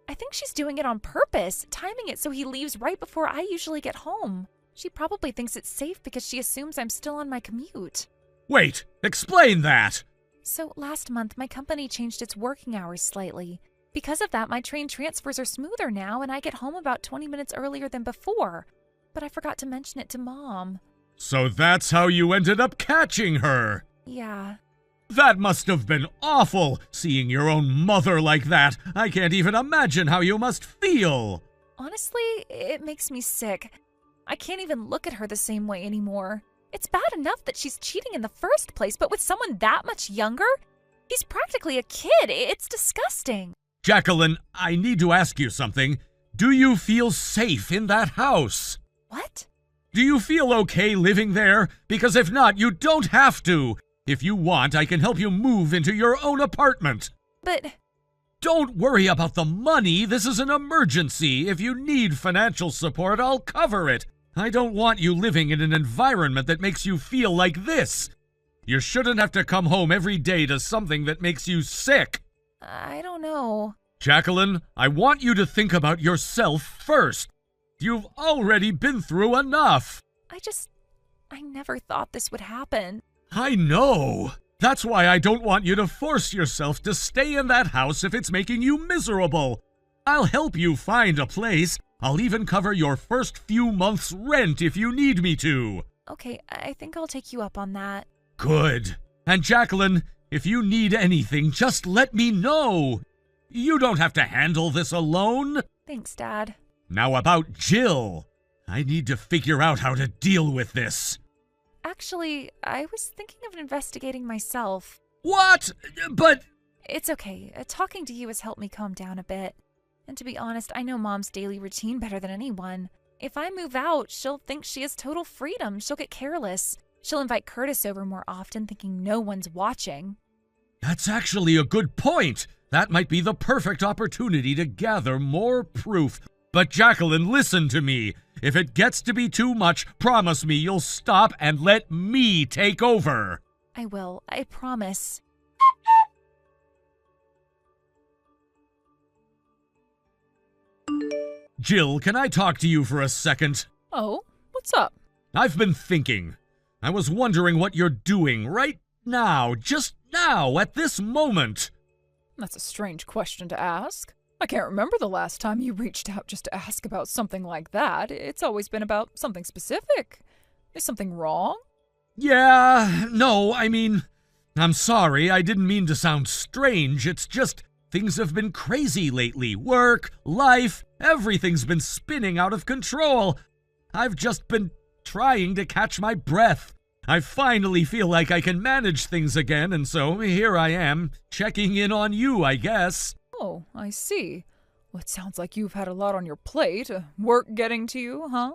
I think she's doing it on purpose, timing it so he leaves right before I usually get home. She probably thinks it's safe because she assumes I'm still on my commute. Wait, explain that. So last month, my company changed its working hours slightly. Because of that, my train transfers are smoother now, and I get home about 20 minutes earlier than before. But I forgot to mention it to Mom. So that's how you ended up catching her. Yeah. That must have been awful, seeing your own mother like that. I can't even imagine how you must feel. Honestly, it makes me sick. I can't even look at her the same way anymore. It's bad enough that she's cheating in the first place, but with someone that much younger? He's practically a kid. It's disgusting. Jacqueline, I need to ask you something. Do you feel safe in that house? What? Do you feel okay living there? Because if not, you don't have to. If you want, I can help you move into your own apartment. But... Don't worry about the money. This is an emergency. If you need financial support, I'll cover it. I don't want you living in an environment that makes you feel like this. You shouldn't have to come home every day to something that makes you sick. I don't know. Jacqueline, I want you to think about yourself first. You've already been through enough. I never thought this would happen. I know. That's why I don't want you to force yourself to stay in that house if it's making you miserable. I'll help you find a place. I'll even cover your first few months' rent if you need me to. Okay, I think I'll take you up on that. Good. And Jacqueline, if you need anything, just let me know. You don't have to handle this alone. Thanks, Dad. Now about Jill. I need to figure out how to deal with this. Actually, I was thinking of investigating myself. What? But... It's okay. Talking to you has helped me calm down a bit. And to be honest, I know Mom's daily routine better than anyone. If I move out, she'll think she has total freedom. She'll get careless. She'll invite Curtis over more often, thinking no one's watching. That's actually a good point. That might be the perfect opportunity to gather more proof. But Jacqueline, listen to me. If it gets to be too much, promise me you'll stop and let me take over. I will. I promise. Jill, can I talk to you for a second? Oh, what's up? I've been thinking. I was wondering what you're doing right now, just now, at this moment. That's a strange question to ask. I can't remember the last time you reached out just to ask about something like that. It's always been about something specific. Is something wrong? Yeah, no, I mean, I'm sorry, I didn't mean to sound strange. It's just things have been crazy lately. Work, life, everything's been spinning out of control. I've just been trying to catch my breath. I finally feel like I can manage things again, and so here I am, checking in on you, I guess. Oh, I see. Well, it sounds like you've had a lot on your plate. Work getting to you, huh?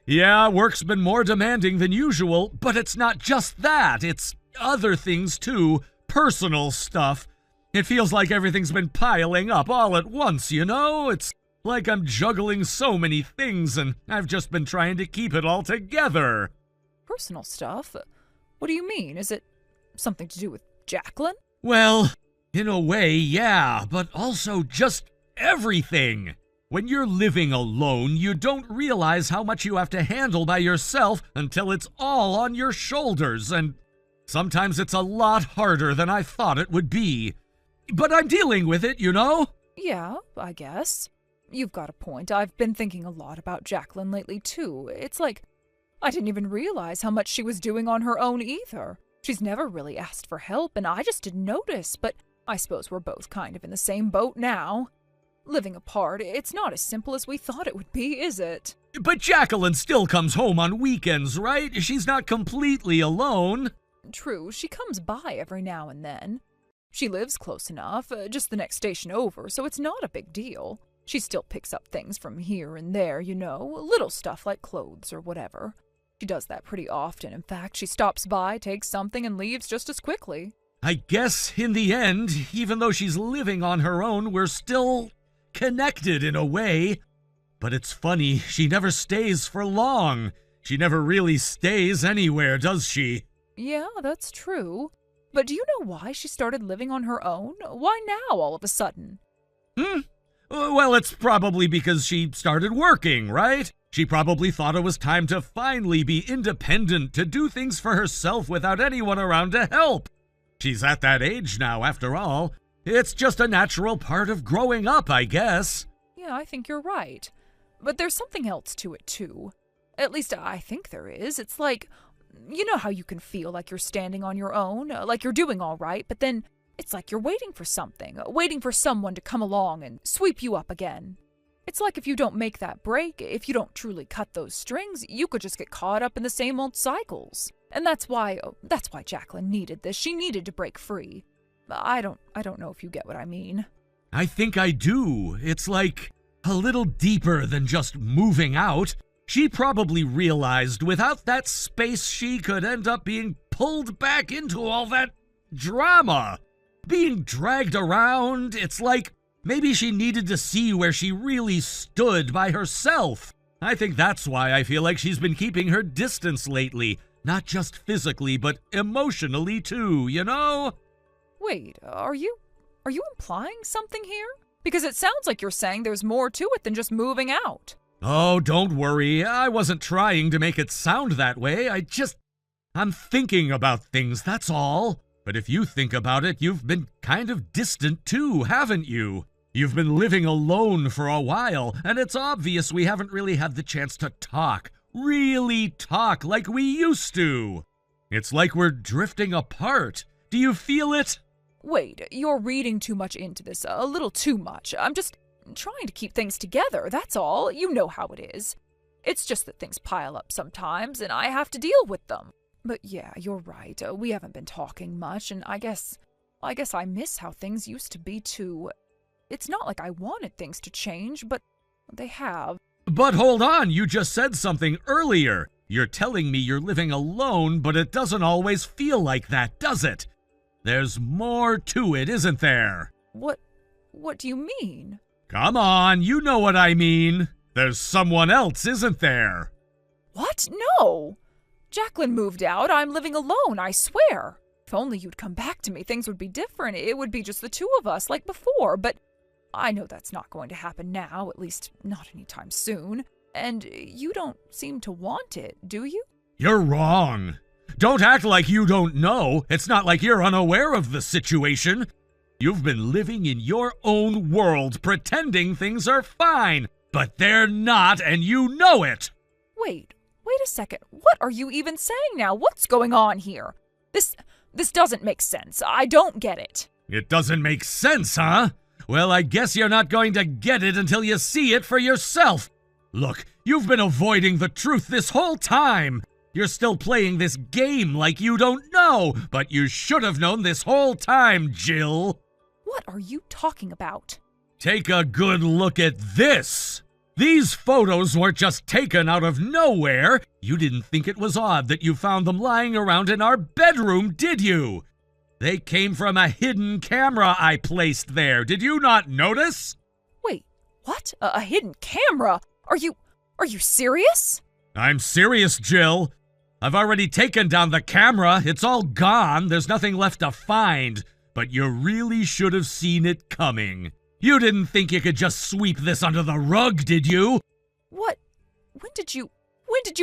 Yeah, work's been more demanding than usual, but it's not just that. It's other things too, personal stuff. It feels like everything's been piling up all at once, you know? It's like I'm juggling so many things, and I've just been trying to keep it all together. Personal stuff? What do you mean? Is it something to do with Jacqueline? Well, in a way, yeah, but also just everything. When you're living alone, you don't realize how much you have to handle by yourself until it's all on your shoulders, and sometimes it's a lot harder than I thought it would be. But I'm dealing with it, you know? Yeah, I guess. You've got a point. I've been thinking a lot about Jacqueline lately, too. It's like I didn't even realize how much she was doing on her own either. She's never really asked for help, and I just didn't notice, but I suppose we're both kind of in the same boat now. Living apart, it's not as simple as we thought it would be, is it? But Jacqueline still comes home on weekends, right? She's not completely alone. True, she comes by every now and then. She lives close enough, just the next station over, so it's not a big deal. She still picks up things from here and there, you know, little stuff like clothes or whatever. She does that pretty often. In fact, she stops by, takes something, and leaves just as quickly. I guess in the end, even though she's living on her own, we're still connected in a way. But it's funny, she never stays for long. She never really stays anywhere, does she? Yeah, that's true. But do you know why she started living on her own? Why now, all of a sudden? Well, it's probably because she started working, right? She probably thought it was time to finally be independent, to do things for herself without anyone around to help. She's at that age now, after all. It's just a natural part of growing up, I guess. Yeah, I think you're right. But there's something else to it, too. At least I think there is. It's like, you know how you can feel like you're standing on your own, like you're doing all right, but then it's like you're waiting for something, waiting for someone to come along and sweep you up again. It's like if you don't make that break, if you don't truly cut those strings, you could just get caught up in the same old cycles. And that's why Jacqueline needed this. She needed to break free. I don't know if you get what I mean. I think I do. It's like a little deeper than just moving out. She probably realized without that space she could end up being pulled back into all that drama. Being dragged around, it's like maybe she needed to see where she really stood by herself. I think that's why I feel like she's been keeping her distance lately. Not just physically, but emotionally too, you know? Wait, are you implying something here? Because it sounds like you're saying there's more to it than just moving out. Oh, don't worry. I wasn't trying to make it sound that way. I'm thinking about things, that's all. But if you think about it, you've been kind of distant too, haven't you? You've been living alone for a while, and it's obvious we haven't really had the chance to talk. Really talk like we used to. It's like we're drifting apart. Do you feel it? Wait, you're reading too much into this, a little too much. I'm just trying to keep things together, that's all. You know how it is. It's just that things pile up sometimes, and I have to deal with them. But yeah, you're right. We haven't been talking much, and I guess I miss how things used to be too. It's not like I wanted things to change, but they have. But hold on, you just said something earlier. You're telling me you're living alone, but it doesn't always feel like that, does it? There's more to it, isn't there? What do you mean? Come on, you know what I mean. There's someone else, isn't there? What? No! Jacqueline moved out. I'm living alone, I swear. If only you'd come back to me, things would be different. It would be just the two of us, like before, but I know that's not going to happen now, at least not anytime soon. And you don't seem to want it, do you? You're wrong. Don't act like you don't know. It's not like you're unaware of the situation. You've been living in your own world, pretending things are fine, but they're not, and you know it. Wait a second. What are you even saying now? What's going on here? This doesn't make sense. I don't get it. It doesn't make sense, huh? Well, I guess you're not going to get it until you see it for yourself. Look, you've been avoiding the truth this whole time. You're still playing this game like you don't know, but you should have known this whole time, Jill. What are you talking about? Take a good look at this. These photos weren't just taken out of nowhere. You didn't think it was odd that you found them lying around in our bedroom, did you? They came from a hidden camera I placed there. Did you not notice? Wait, what? A hidden camera? Are you serious? I'm serious, Jill. I've already taken down the camera. It's all gone. There's nothing left to find. But you really should have seen it coming. You didn't think you could just sweep this under the rug, did you? What? When did you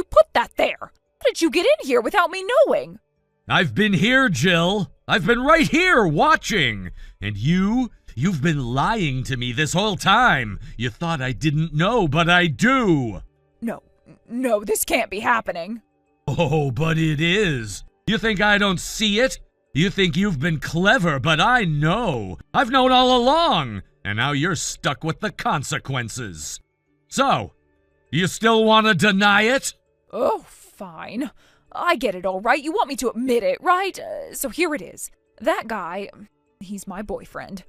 put that there? How did you get in here without me knowing? I've been here, Jill. I've been right here watching. And you've been lying to me this whole time. You thought I didn't know, but I do. No, this can't be happening. Oh, but it is. You think I don't see it? You think you've been clever, but I know. I've known all along. And now you're stuck with the consequences. So, you still want to deny it? Oh, fine. I get it all right. You want me to admit it, right? So here it is. That guy, he's my boyfriend.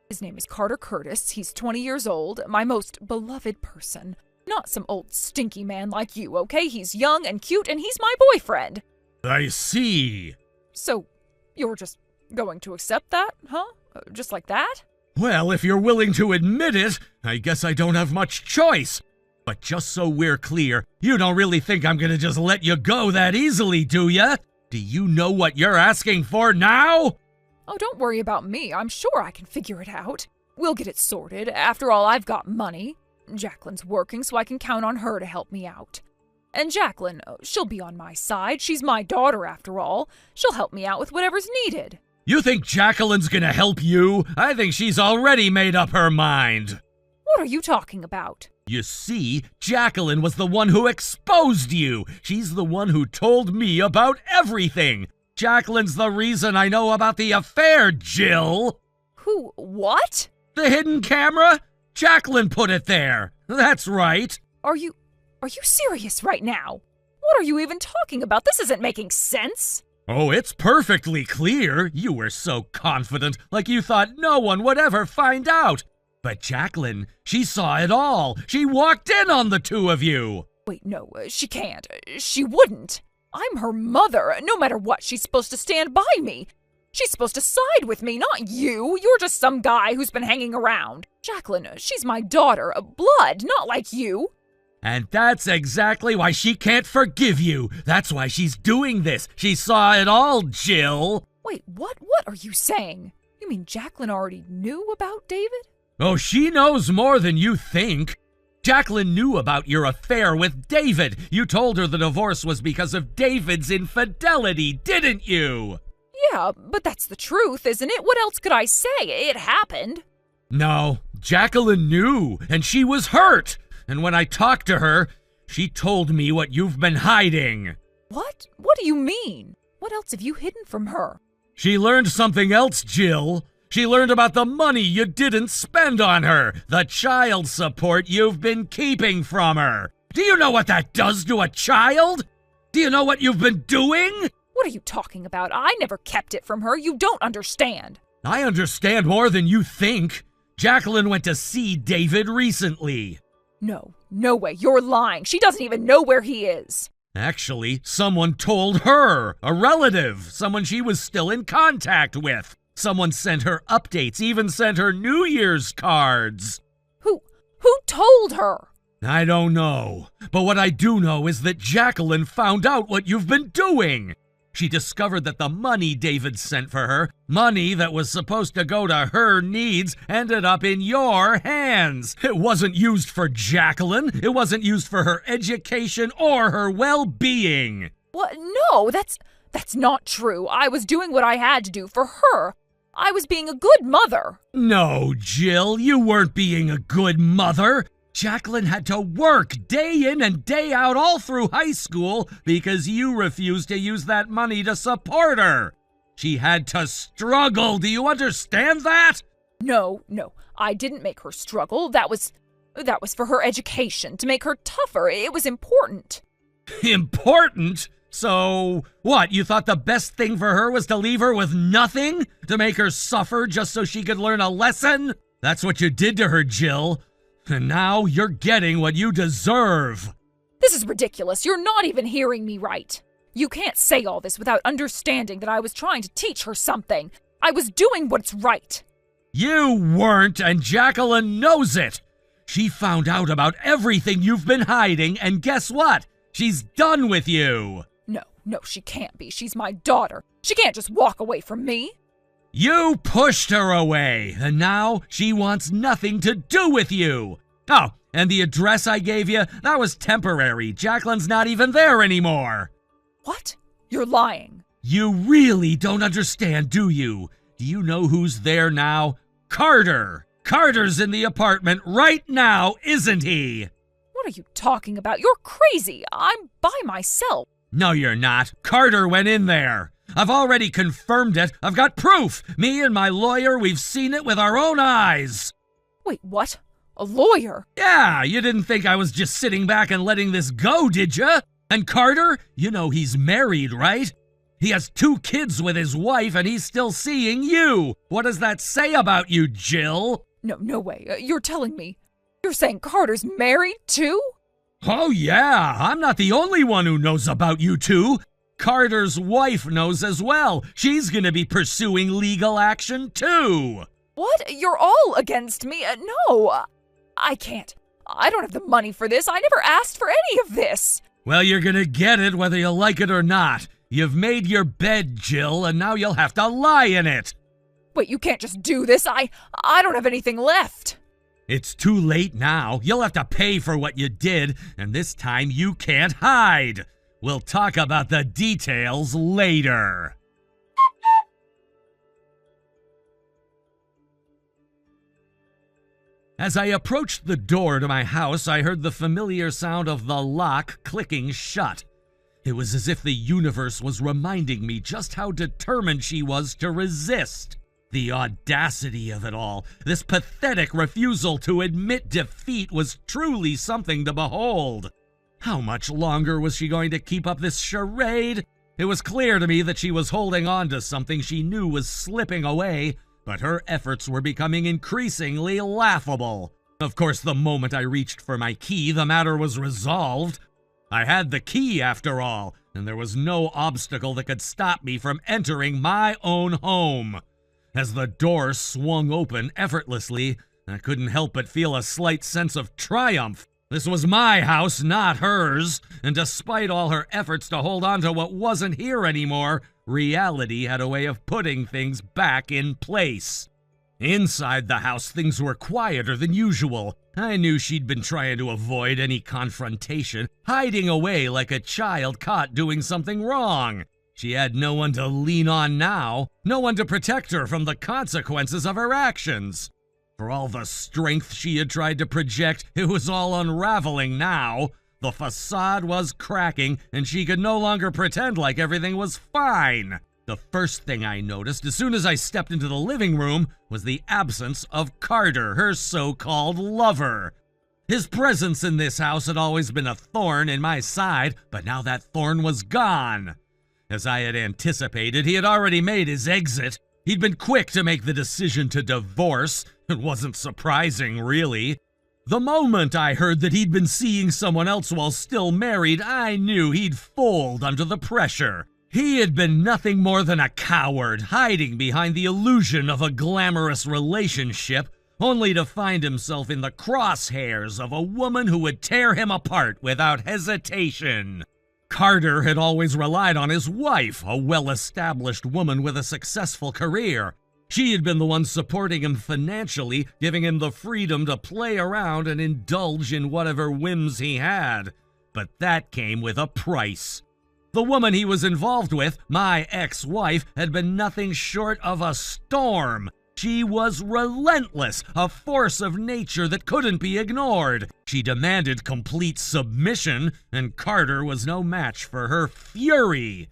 His name is Carter Curtis. He's 20 years old, my most beloved person. Not some old stinky man like you, okay? He's young and cute, and he's my boyfriend. I see. So, you're just going to accept that, huh? Just like that? Well, if you're willing to admit it, I guess I don't have much choice. But just so we're clear, you don't really think I'm gonna just let you go that easily, do ya? Do you know what you're asking for now? Oh, don't worry about me. I'm sure I can figure it out. We'll get it sorted. After all, I've got money. Jacqueline's working, so I can count on her to help me out. And Jacqueline, she'll be on my side. She's my daughter, after all. She'll help me out with whatever's needed. You think Jacqueline's gonna help you? I think she's already made up her mind. What are you talking about? You see, Jacqueline was the one who exposed you. She's the one who told me about everything. Jacqueline's the reason I know about the affair, Jill. Who? What? The hidden camera? Jacqueline put it there. That's right. Are you serious right now? What are you even talking about? This isn't making sense. Oh, it's perfectly clear. You were so confident, like you thought no one would ever find out. But Jacqueline, she saw it all. She walked in on the two of you. Wait, no, she can't. She wouldn't. I'm her mother. No matter what, she's supposed to stand by me. She's supposed to side with me, not you. You're just some guy who's been hanging around. Jacqueline, she's my daughter, blood, not like you. And that's exactly why she can't forgive you. That's why she's doing this. She saw it all, Jill. Wait, what? What are you saying? You mean Jacqueline already knew about David? Oh, she knows more than you think. Jacqueline knew about your affair with David. You told her the divorce was because of David's infidelity, didn't you? Yeah, but that's the truth, isn't it? What else could I say? It happened. No, Jacqueline knew, and she was hurt. And when I talked to her, she told me what you've been hiding. What? What do you mean? What else have you hidden from her? She learned something else, Jill. She learned about the money you didn't spend on her, the child support you've been keeping from her. Do you know what that does to a child? Do you know what you've been doing? What are you talking about? I never kept it from her. You don't understand. I understand more than you think. Jacqueline went to see David recently. No way, you're lying. She doesn't even know where he is. Actually, someone told her, a relative, someone she was still in contact with. Someone sent her updates, even sent her New Year's cards. Who told her? I don't know, but what I do know is that Jacqueline found out what you've been doing. She discovered that the money David sent for her, money that was supposed to go to her needs, ended up in your hands. It wasn't used for Jacqueline. It wasn't used for her education or her well-being. What? No, that's not true. I was doing what I had to do for her. I was being a good mother. No, Jill, you weren't being a good mother. Jacqueline had to work day in and day out all through high school because you refused to use that money to support her. She had to struggle. Do you understand that? No, I didn't make her struggle. That was for her education, to make her tougher. It was important. Important? So, what, you thought the best thing for her was to leave her with nothing? To make her suffer just so she could learn a lesson? That's what you did to her, Jill. And now you're getting what you deserve. This is ridiculous. You're not even hearing me right. You can't say all this without understanding that I was trying to teach her something. I was doing what's right. You weren't, and Jacqueline knows it. She found out about everything you've been hiding, and guess what? She's done with you. No, she can't be. She's my daughter. She can't just walk away from me. You pushed her away, and now she wants nothing to do with you. Oh, and the address I gave you, that was temporary. Jacqueline's not even there anymore. What? You're lying. You really don't understand, do you? Do you know who's there now? Carter. Carter's in the apartment right now, isn't he? What are you talking about? You're crazy. I'm by myself. No, you're not. Carter went in there. I've already confirmed it. I've got proof. Me and my lawyer, we've seen it with our own eyes. Wait, what? A lawyer? Yeah, you didn't think I was just sitting back and letting this go, did you? And Carter, you know he's married, right? He has 2 kids with his wife and he's still seeing you. What does that say about you, Jill? No way. You're telling me. You're saying Carter's married too? Oh yeah, I'm not the only one who knows about you two. Carter's wife knows as well. She's gonna be pursuing legal action too. What? You're all against me? No, I can't. I don't have the money for this. I never asked for any of this. Well, you're gonna get it whether you like it or not. You've made your bed, Jill, and now you'll have to lie in it. Wait, you can't just do this. I don't have anything left. It's too late now. You'll have to pay for what you did, and this time you can't hide. We'll talk about the details later. As I approached the door to my house, I heard the familiar sound of the lock clicking shut. It was as if the universe was reminding me just how determined she was to resist. The audacity of it all, this pathetic refusal to admit defeat, was truly something to behold. How much longer was she going to keep up this charade? It was clear to me that she was holding on to something she knew was slipping away, but her efforts were becoming increasingly laughable. Of course, the moment I reached for my key, the matter was resolved. I had the key, after all, and there was no obstacle that could stop me from entering my own home. As the door swung open effortlessly, I couldn't help but feel a slight sense of triumph. This was my house, not hers, and despite all her efforts to hold on to what wasn't here anymore, reality had a way of putting things back in place. Inside the house, things were quieter than usual. I knew she'd been trying to avoid any confrontation, hiding away like a child caught doing something wrong. She had no one to lean on now, no one to protect her from the consequences of her actions. For all the strength she had tried to project, it was all unraveling now. The facade was cracking, and she could no longer pretend like everything was fine. The first thing I noticed as soon as I stepped into the living room was the absence of Carter, her so-called lover. His presence in this house had always been a thorn in my side, but now that thorn was gone. As I had anticipated, he had already made his exit. He'd been quick to make the decision to divorce. It wasn't surprising, really. The moment I heard that he'd been seeing someone else while still married, I knew he'd fold under the pressure. He had been nothing more than a coward, hiding behind the illusion of a glamorous relationship, only to find himself in the crosshairs of a woman who would tear him apart without hesitation. Carter had always relied on his wife, a well-established woman with a successful career. She had been the one supporting him financially, giving him the freedom to play around and indulge in whatever whims he had. But that came with a price. The woman he was involved with, my ex-wife, had been nothing short of a storm. She was relentless, a force of nature that couldn't be ignored. She demanded complete submission, and Carter was no match for her fury.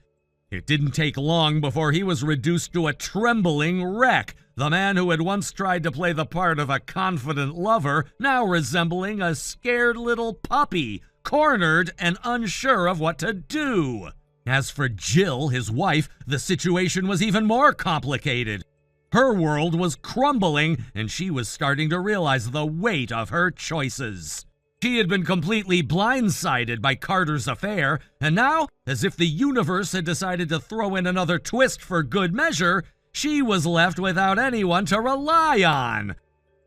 It didn't take long before he was reduced to a trembling wreck, the man who had once tried to play the part of a confident lover, now resembling a scared little puppy, cornered and unsure of what to do. As for Jill, his wife, the situation was even more complicated. Her world was crumbling, and she was starting to realize the weight of her choices. She had been completely blindsided by Carter's affair, and now, as if the universe had decided to throw in another twist for good measure, she was left without anyone to rely on.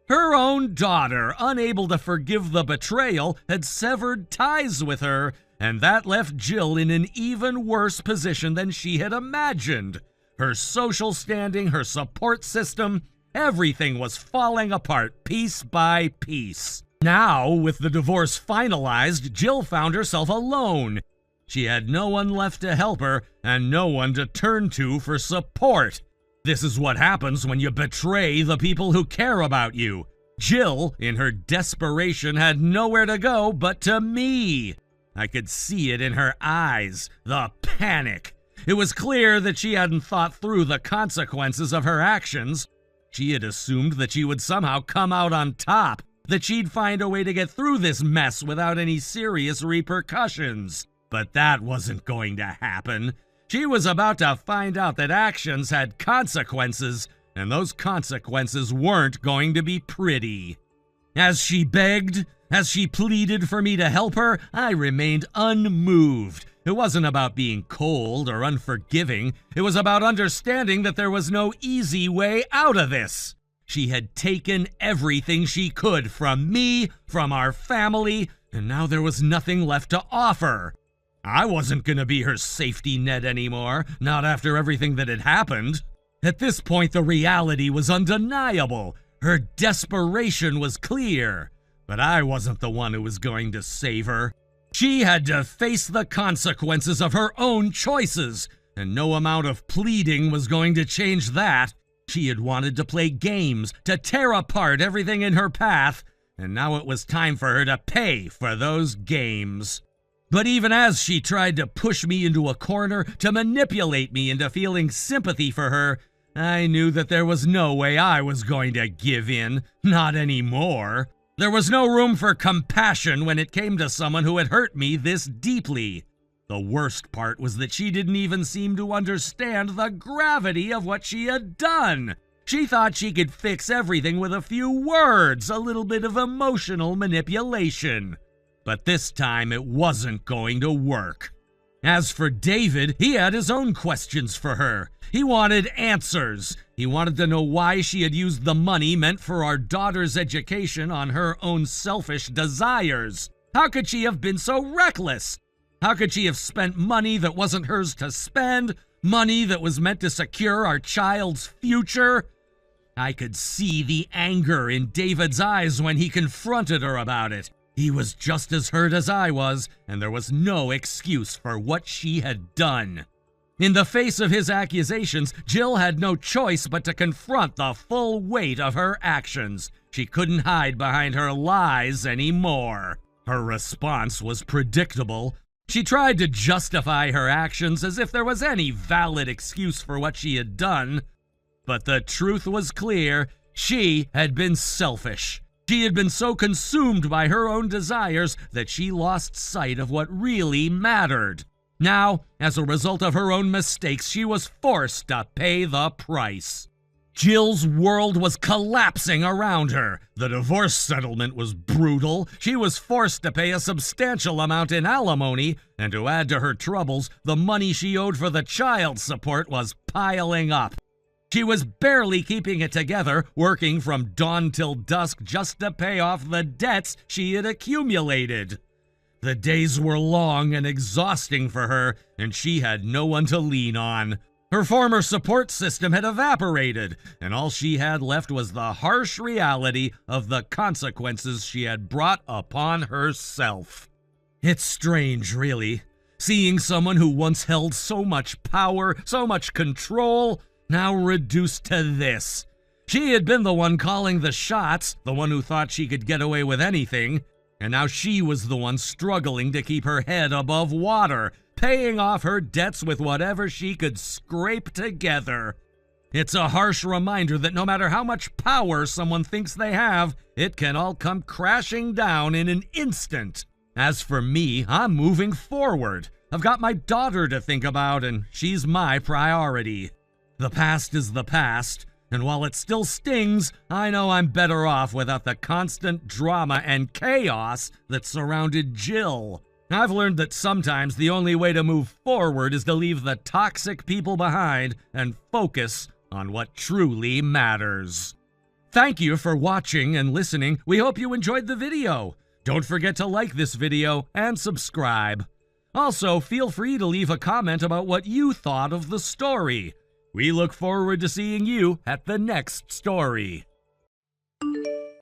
Her own daughter, unable to forgive the betrayal, had severed ties with her, and that left Jill in an even worse position than she had imagined. Her social standing, her support system, everything was falling apart piece by piece. Now, with the divorce finalized, Jill found herself alone. She had no one left to help her and no one to turn to for support. This is what happens when you betray the people who care about you. Jill, in her desperation, had nowhere to go but to me. I could see it in her eyes, the panic. It was clear that she hadn't thought through the consequences of her actions. She had assumed that she would somehow come out on top, that she'd find a way to get through this mess without any serious repercussions. But that wasn't going to happen. She was about to find out that actions had consequences, and those consequences weren't going to be pretty. As she begged, as she pleaded for me to help her, I remained unmoved. It wasn't about being cold or unforgiving. It was about understanding that there was no easy way out of this. She had taken everything she could from me, from our family, and now there was nothing left to offer. I wasn't going to be her safety net anymore, not after everything that had happened. At this point, the reality was undeniable. Her desperation was clear, but I wasn't the one who was going to save her. She had to face the consequences of her own choices, and no amount of pleading was going to change that. She had wanted to play games, to tear apart everything in her path, and now it was time for her to pay for those games. But even as she tried to push me into a corner, to manipulate me into feeling sympathy for her, I knew that there was no way I was going to give in, not anymore. There was no room for compassion when it came to someone who had hurt me this deeply. The worst part was that she didn't even seem to understand the gravity of what she had done. She thought she could fix everything with a few words, a little bit of emotional manipulation. But this time it wasn't going to work. As for David, he had his own questions for her. He wanted answers. He wanted to know why she had used the money meant for our daughter's education on her own selfish desires. How could she have been so reckless? How could she have spent money that wasn't hers to spend? Money that was meant to secure our child's future? I could see the anger in David's eyes when he confronted her about it. He was just as hurt as I was, and there was no excuse for what she had done. In the face of his accusations, Jill had no choice but to confront the full weight of her actions. She couldn't hide behind her lies anymore. Her response was predictable. She tried to justify her actions as if there was any valid excuse for what she had done. But the truth was clear. She had been selfish. She had been so consumed by her own desires that she lost sight of what really mattered. Now, as a result of her own mistakes, she was forced to pay the price. Jill's world was collapsing around her. The divorce settlement was brutal. She was forced to pay a substantial amount in alimony, and to add to her troubles, the money she owed for the child support was piling up. She was barely keeping it together, working from dawn till dusk just to pay off the debts she had accumulated. The days were long and exhausting for her, and she had no one to lean on. Her former support system had evaporated, and all she had left was the harsh reality of the consequences she had brought upon herself. It's strange, really, seeing someone who once held so much power, so much control, now reduced to this. She had been the one calling the shots, the one who thought she could get away with anything, and now she was the one struggling to keep her head above water, paying off her debts with whatever she could scrape together. It's a harsh reminder that no matter how much power someone thinks they have, it can all come crashing down in an instant. As for me, I'm moving forward. I've got my daughter to think about, and she's my priority. The past is the past, and while it still stings, I know I'm better off without the constant drama and chaos that surrounded Jill. I've learned that sometimes the only way to move forward is to leave the toxic people behind and focus on what truly matters. Thank you for watching and listening. We hope you enjoyed the video. Don't forget to like this video and subscribe. Also, feel free to leave a comment about what you thought of the story. We look forward to seeing you at the next story.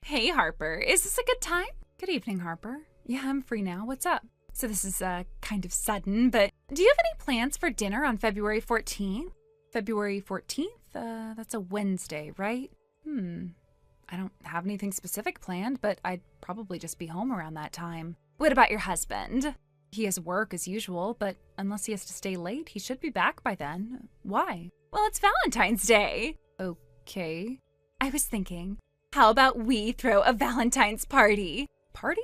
Hey, Harper, is this a good time? Good evening, Harper. Yeah, I'm free now. What's up? So this is kind of sudden, but do you have any plans for dinner on February 14th? February 14th? That's a Wednesday, right? I don't have anything specific planned, but I'd probably just be home around that time. What about your husband? He has work as usual, but unless he has to stay late, he should be back by then. Why? Well, it's Valentine's Day. Okay. I was thinking, how about we throw a Valentine's party? Party?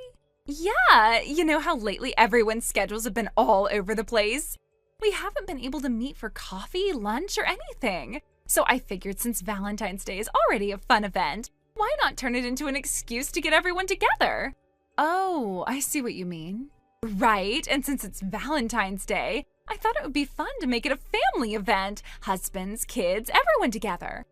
Yeah, you know how lately everyone's schedules have been all over the place? We haven't been able to meet for coffee, lunch, or anything. So I figured since Valentine's Day is already a fun event, why not turn it into an excuse to get everyone together? Oh, I see what you mean. Right, and since it's Valentine's Day, I thought it would be fun to make it a family event. Husbands, kids, everyone together.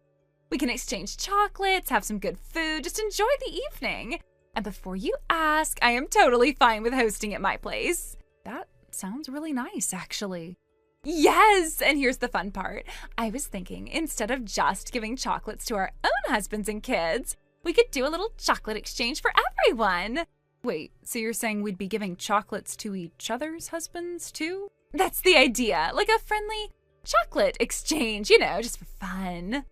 We can exchange chocolates, have some good food, just enjoy the evening. And before you ask, I am totally fine with hosting at my place. That sounds really nice, actually. Yes, and here's the fun part. I was thinking, instead of just giving chocolates to our own husbands and kids, we could do a little chocolate exchange for everyone. Wait, so you're saying we'd be giving chocolates to each other's husbands, too? That's the idea, like a friendly chocolate exchange, you know, just for fun.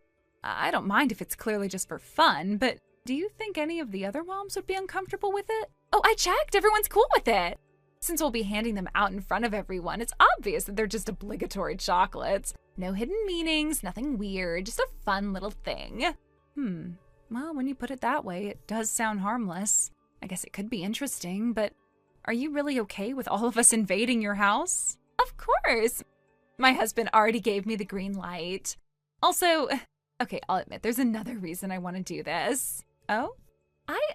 I don't mind if it's clearly just for fun, but do you think any of the other moms would be uncomfortable with it? Oh, I checked. Everyone's cool with it. Since we'll be handing them out in front of everyone, it's obvious that they're just obligatory chocolates. No hidden meanings, nothing weird, just a fun little thing. Well, when you put it that way, it does sound harmless. I guess it could be interesting, but are you really okay with all of us invading your house? Of course. My husband already gave me the green light. Also, okay, I'll admit, there's another reason I want to do this. Oh?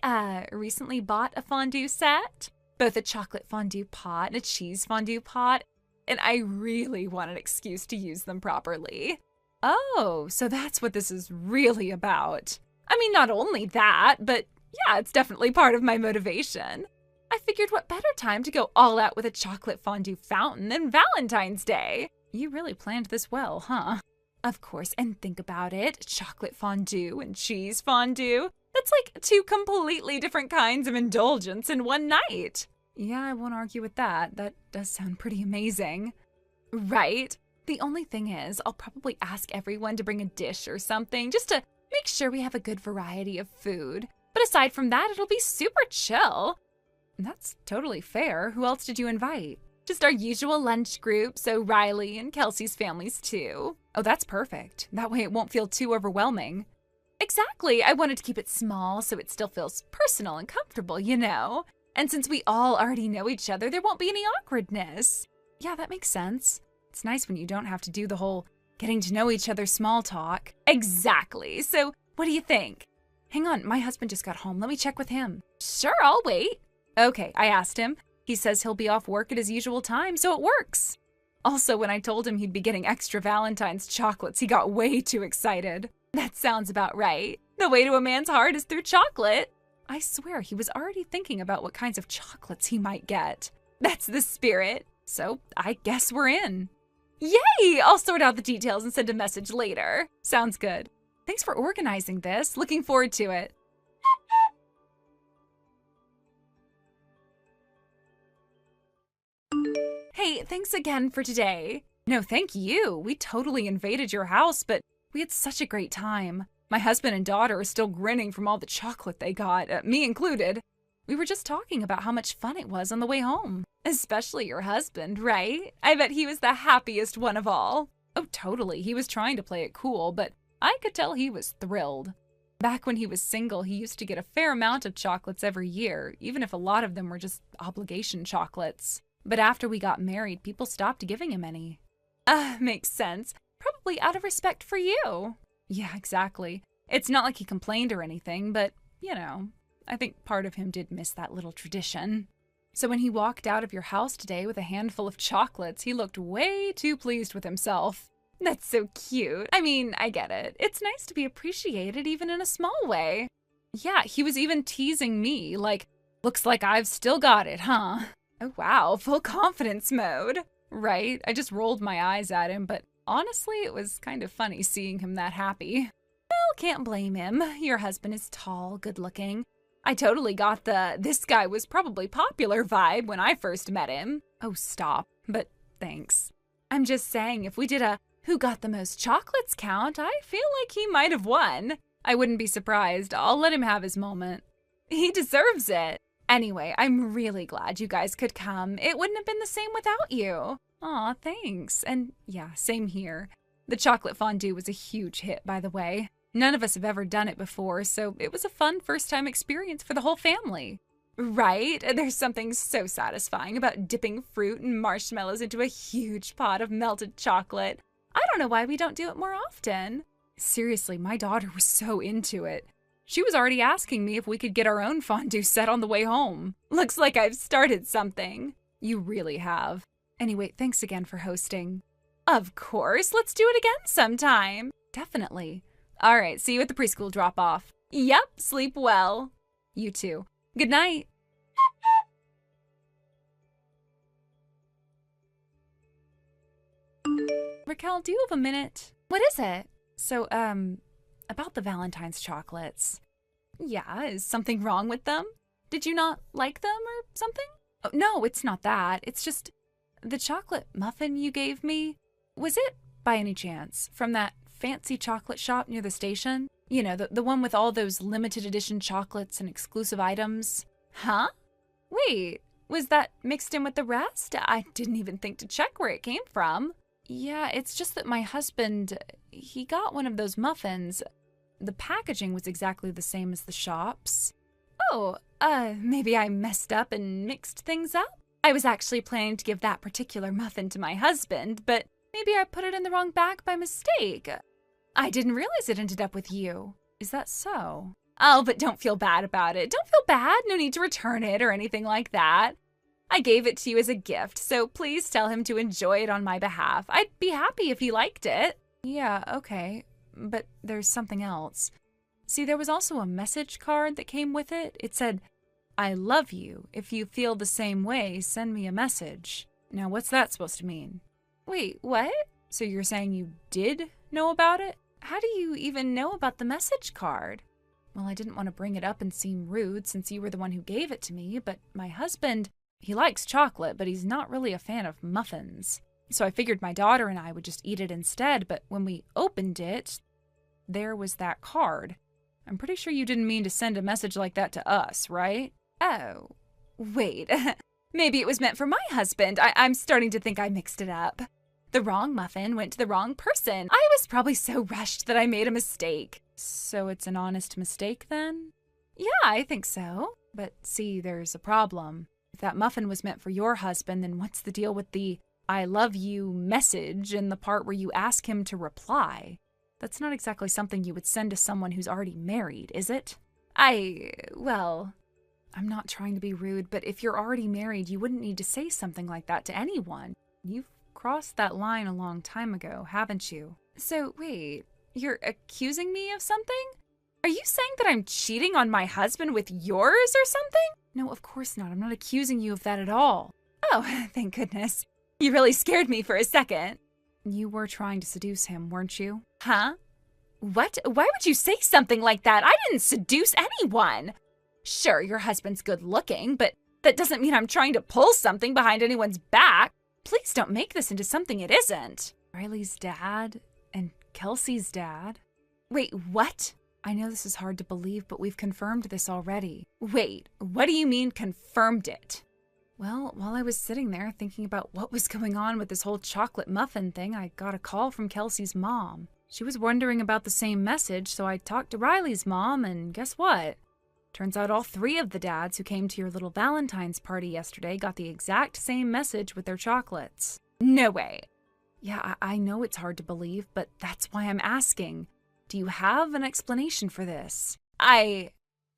I recently bought a fondue set, both a chocolate fondue pot and a cheese fondue pot, and I really want an excuse to use them properly. Oh, so that's what this is really about. I mean, not only that, but yeah, it's definitely part of my motivation. I figured what better time to go all out with a chocolate fondue fountain than Valentine's Day. You really planned this well, huh? Of course, and think about it, chocolate fondue and cheese fondue. That's like two completely different kinds of indulgence in one night. Yeah, I won't argue with that. That does sound pretty amazing. Right? The only thing is, I'll probably ask everyone to bring a dish or something just to make sure we have a good variety of food. But aside from that, it'll be super chill. That's totally fair. Who else did you invite? Just our usual lunch group, so Riley and Kelsey's families too. Oh, that's perfect. That way it won't feel too overwhelming. Exactly. I wanted to keep it small so it still feels personal and comfortable, you know? And since we all already know each other, there won't be any awkwardness. Yeah, that makes sense. It's nice when you don't have to do the whole Getting to know each other's small talk. Exactly. So, what do you think? Hang on, my husband just got home. Let me check with him. Sure, I'll wait. Okay, I asked him. He says he'll be off work at his usual time, so it works. Also, when I told him he'd be getting extra Valentine's chocolates, he got way too excited. That sounds about right. The way to a man's heart is through chocolate. I swear he was already thinking about what kinds of chocolates he might get. That's the spirit. So I guess we're in. Yay! I'll sort out the details and send a message later. Sounds good. Thanks for organizing this. Looking forward to it. Hey, thanks again for today. No, thank you. We totally invaded your house, but we had such a great time. My husband and daughter are still grinning from all the chocolate they got, me included. We were just talking about how much fun it was on the way home. Especially your husband, right? I bet he was the happiest one of all. Oh, totally. He was trying to play it cool, but I could tell he was thrilled. Back when he was single, he used to get a fair amount of chocolates every year, even if a lot of them were just obligation chocolates. But after we got married, people stopped giving him any. Makes sense. Probably out of respect for you. Yeah, exactly. It's not like he complained or anything, but, you know, I think part of him did miss that little tradition. So when he walked out of your house today with a handful of chocolates, he looked way too pleased with himself. That's so cute. I mean, I get it. It's nice to be appreciated even in a small way. Yeah, he was even teasing me, like, looks like I've still got it, huh? Oh wow, full confidence mode. Right? I just rolled my eyes at him, but honestly, it was kind of funny seeing him that happy. Well, can't blame him. Your husband is tall, good looking. I totally got the "this guy was probably popular" vibe when I first met him. Oh, stop. But thanks. I'm just saying, if we did a "who got the most chocolates" count, I feel like he might have won. I wouldn't be surprised. I'll let him have his moment. He deserves it. Anyway, I'm really glad you guys could come. It wouldn't have been the same without you. Aw, thanks. And yeah, same here. The chocolate fondue was a huge hit, by the way. None of us have ever done it before, so it was a fun first-time experience for the whole family. Right? There's something so satisfying about dipping fruit and marshmallows into a huge pot of melted chocolate. I don't know why we don't do it more often. Seriously, my daughter was so into it. She was already asking me if we could get our own fondue set on the way home. Looks like I've started something. You really have. Anyway, thanks again for hosting. Of course, let's do it again sometime. Definitely. All right, see you at the preschool drop-off. Yep, sleep well. You too. Good night. Raquel, do you have a minute? What is it? So, about the Valentine's chocolates. Yeah, is something wrong with them? Did you not like them or something? Oh, no, it's not that. It's just the chocolate muffin you gave me. Was it, by any chance, from that fancy chocolate shop near the station? You know, the one with all those limited edition chocolates and exclusive items? Huh? Wait, was that mixed in with the rest? I didn't even think to check where it came from. Yeah, it's just that my husband, he got one of those muffins. The packaging was exactly the same as the shop's. Oh, maybe I messed up and mixed things up? I was actually planning to give that particular muffin to my husband, but maybe I put it in the wrong bag by mistake. I didn't realize it ended up with you. Is that so? Oh, but don't feel bad about it. Don't feel bad. No need to return it or anything like that. I gave it to you as a gift, so please tell him to enjoy it on my behalf. I'd be happy if he liked it. Yeah, okay, but there's something else. See, there was also a message card that came with it. It said, "I love you. If you feel the same way, send me a message." Now, what's that supposed to mean? Wait, what? So you're saying you did know about it? How do you even know about the message card? Well, I didn't want to bring it up and seem rude since you were the one who gave it to me, but my husband, he likes chocolate, but he's not really a fan of muffins. So I figured my daughter and I would just eat it instead, but when we opened it, there was that card. I'm pretty sure you didn't mean to send a message like that to us, right? Oh, wait. Maybe it was meant for my husband. I'm starting to think I mixed it up. The wrong muffin went to the wrong person. I was probably so rushed that I made a mistake. So it's an honest mistake then? Yeah, I think so. But see, there's a problem. If that muffin was meant for your husband, then what's the deal with the I love you message in the part where you ask him to reply. That's not exactly something you would send to someone who's already married, is it? Well, I'm not trying to be rude, but if you're already married, you wouldn't need to say something like that to anyone. You've crossed that line a long time ago, haven't you? so wait, you're accusing me of something? Are you saying that I'm cheating on my husband with yours or something? No, of course not. I'm not accusing you of that at all. Oh, thank goodness. You really scared me for a second. You were trying to seduce him, weren't you? Huh? What? Why would you say something like that? I didn't seduce anyone. Sure, your husband's good looking, but that doesn't mean I'm trying to pull something behind anyone's back. Please don't make this into something it isn't. Riley's dad and Kelsey's dad. Wait, what? I know this is hard to believe, but we've confirmed this already. Wait, what do you mean confirmed it? Well, while I was sitting there thinking about what was going on with this whole chocolate muffin thing, I got a call from Kelsey's mom. She was wondering about the same message, so I talked to Riley's mom, and guess what? Turns out all 3 of the dads who came to your little Valentine's party yesterday got the exact same message with their chocolates. No way. Yeah, I know it's hard to believe, but that's why I'm asking. Do you have an explanation for this?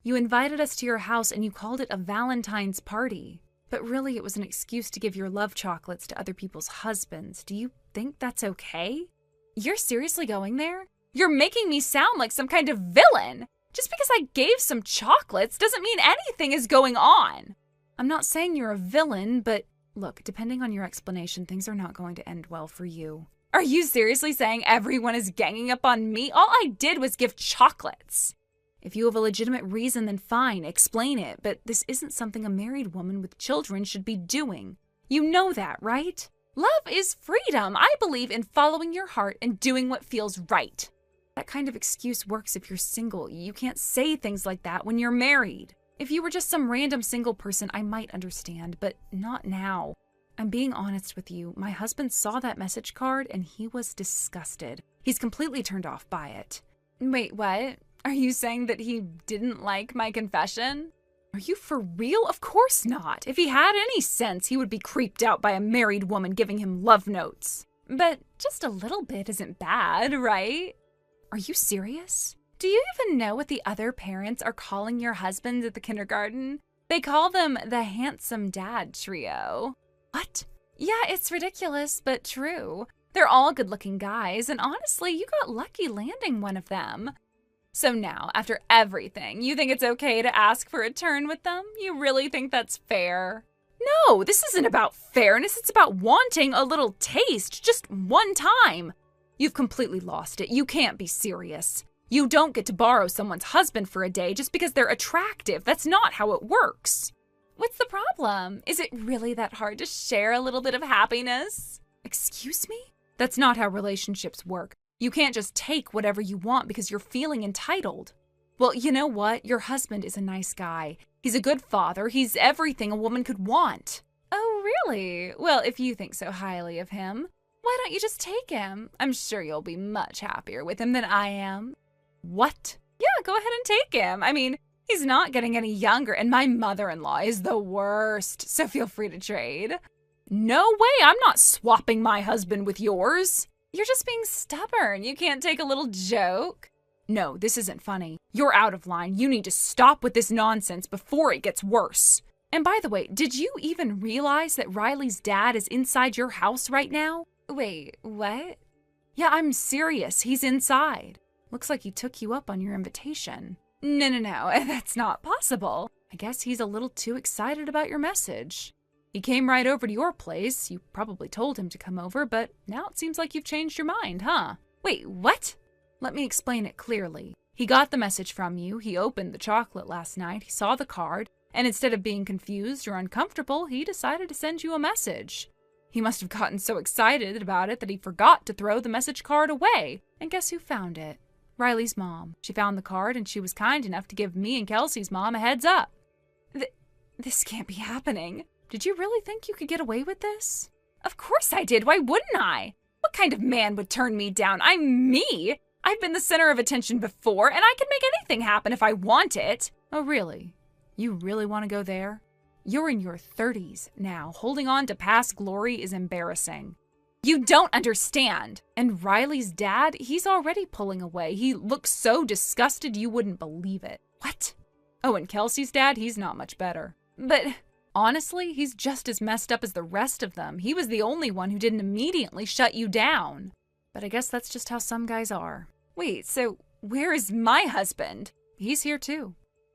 You invited us to your house and you called it a Valentine's party. But really, it was an excuse to give your love chocolates to other people's husbands. Do you think that's okay? You're seriously going there? You're making me sound like some kind of villain. Just because I gave some chocolates doesn't mean anything is going on. I'm not saying you're a villain, but look, depending on your explanation, things are not going to end well for you. Are you seriously saying everyone is ganging up on me? All I did was give chocolates. If you have a legitimate reason, then fine, explain it. But this isn't something a married woman with children should be doing. You know that, right? Love is freedom. I believe in following your heart and doing what feels right. That kind of excuse works if you're single. You can't say things like that when you're married. If you were just some random single person, I might understand, but not now. I'm being honest with you. My husband saw that message card and he was disgusted. He's completely turned off by it. Wait, what? Are you saying that he didn't like my confession? Are you for real? Of course not. If he had any sense, he would be creeped out by a married woman giving him love notes. But just a little bit isn't bad, right? Are you serious? Do you even know what the other parents are calling your husbands at the kindergarten? They call them the handsome dad trio. What? Yeah, it's ridiculous, but true. They're all good-looking guys, and honestly, you got lucky landing one of them. So now, after everything, you think it's okay to ask for a turn with them? You really think that's fair? No, this isn't about fairness. It's about wanting a little taste, just one time. You've completely lost it. You can't be serious. You don't get to borrow someone's husband for a day just because they're attractive. That's not how it works. What's the problem? Is it really that hard to share a little bit of happiness? Excuse me? That's not how relationships work. You can't just take whatever you want because you're feeling entitled. Well, you know what? Your husband is a nice guy. He's a good father. He's everything a woman could want. Oh, really? Well, if you think so highly of him, why don't you just take him? I'm sure you'll be much happier with him than I am. What? Yeah, go ahead and take him. I mean, he's not getting any younger, and my mother-in-law is the worst, so feel free to trade. No way, I'm not swapping my husband with yours. You're just being stubborn. You can't take a little joke. No, this isn't funny. You're out of line. You need to stop with this nonsense before it gets worse. And by the way, did you even realize that Riley's dad is inside your house right now? Wait, what? Yeah, I'm serious. He's inside. Looks like he took you up on your invitation. No, that's not possible. I guess he's a little too excited about your message. He came right over to your place. You probably told him to come over, but now it seems like you've changed your mind, huh? Wait, what? Let me explain it clearly. He got the message from you, he opened the chocolate last night, he saw the card, and instead of being confused or uncomfortable, he decided to send you a message. He must have gotten so excited about it that he forgot to throw the message card away. And guess who found it? Riley's mom. She found the card and she was kind enough to give me and Kelsey's mom a heads up. This can't be happening. Did you really think you could get away with this? Of course I did. Why wouldn't I? What kind of man would turn me down? I'm me. I've been the center of attention before, and I can make anything happen if I want it. Oh, really? You really want to go there? You're in your 30s now. Holding on to past glory is embarrassing. You don't understand. And Riley's dad, he's already pulling away. He looks so disgusted you wouldn't believe it. What? Oh, and Kelsey's dad, he's not much better. But honestly, he's just as messed up as the rest of them. He was the only one who didn't immediately shut you down. But I guess that's just how some guys are. Wait, so where is my husband? He's here too.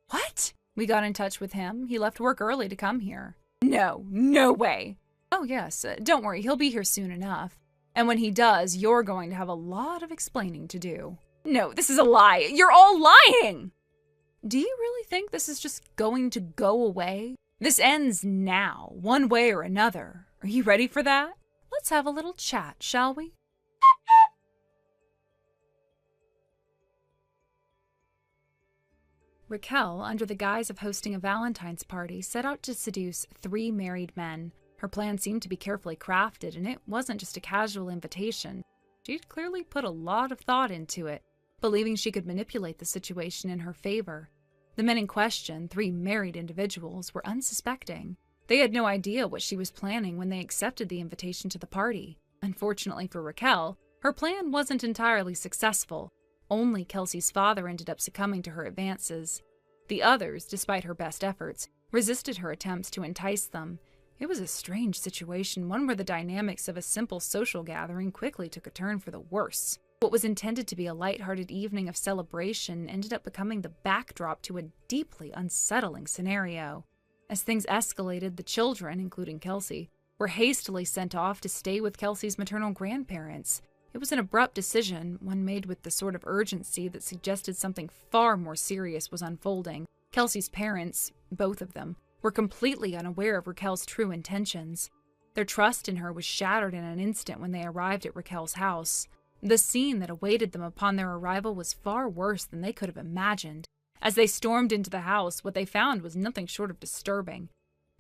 What? We got in touch with him. He left work early to come here. No way. Oh yes, don't worry, he'll be here soon enough. And when he does, you're going to have a lot of explaining to do. No, this is a lie. You're all lying! Do you really think this is just going to go away? This ends now, one way or another. Are you ready for that? Let's have a little chat, shall we? Raquel, under the guise of hosting a Valentine's party, set out to seduce 3 married men. Her plan seemed to be carefully crafted, and it wasn't just a casual invitation. She'd clearly put a lot of thought into it, believing she could manipulate the situation in her favor. The men in question, 3 married individuals, were unsuspecting. They had no idea what she was planning when they accepted the invitation to the party. Unfortunately for Raquel, her plan wasn't entirely successful. Only Kelsey's father ended up succumbing to her advances. The others, despite her best efforts, resisted her attempts to entice them. It was a strange situation, one where the dynamics of a simple social gathering quickly took a turn for the worse. What was intended to be a lighthearted evening of celebration ended up becoming the backdrop to a deeply unsettling scenario. As things escalated, the children, including Kelsey, were hastily sent off to stay with Kelsey's maternal grandparents. It was an abrupt decision, one made with the sort of urgency that suggested something far more serious was unfolding. Kelsey's parents, both of them, were completely unaware of Raquel's true intentions. Their trust in her was shattered in an instant when they arrived at Raquel's house. The scene that awaited them upon their arrival was far worse than they could have imagined. As they stormed into the house, what they found was nothing short of disturbing.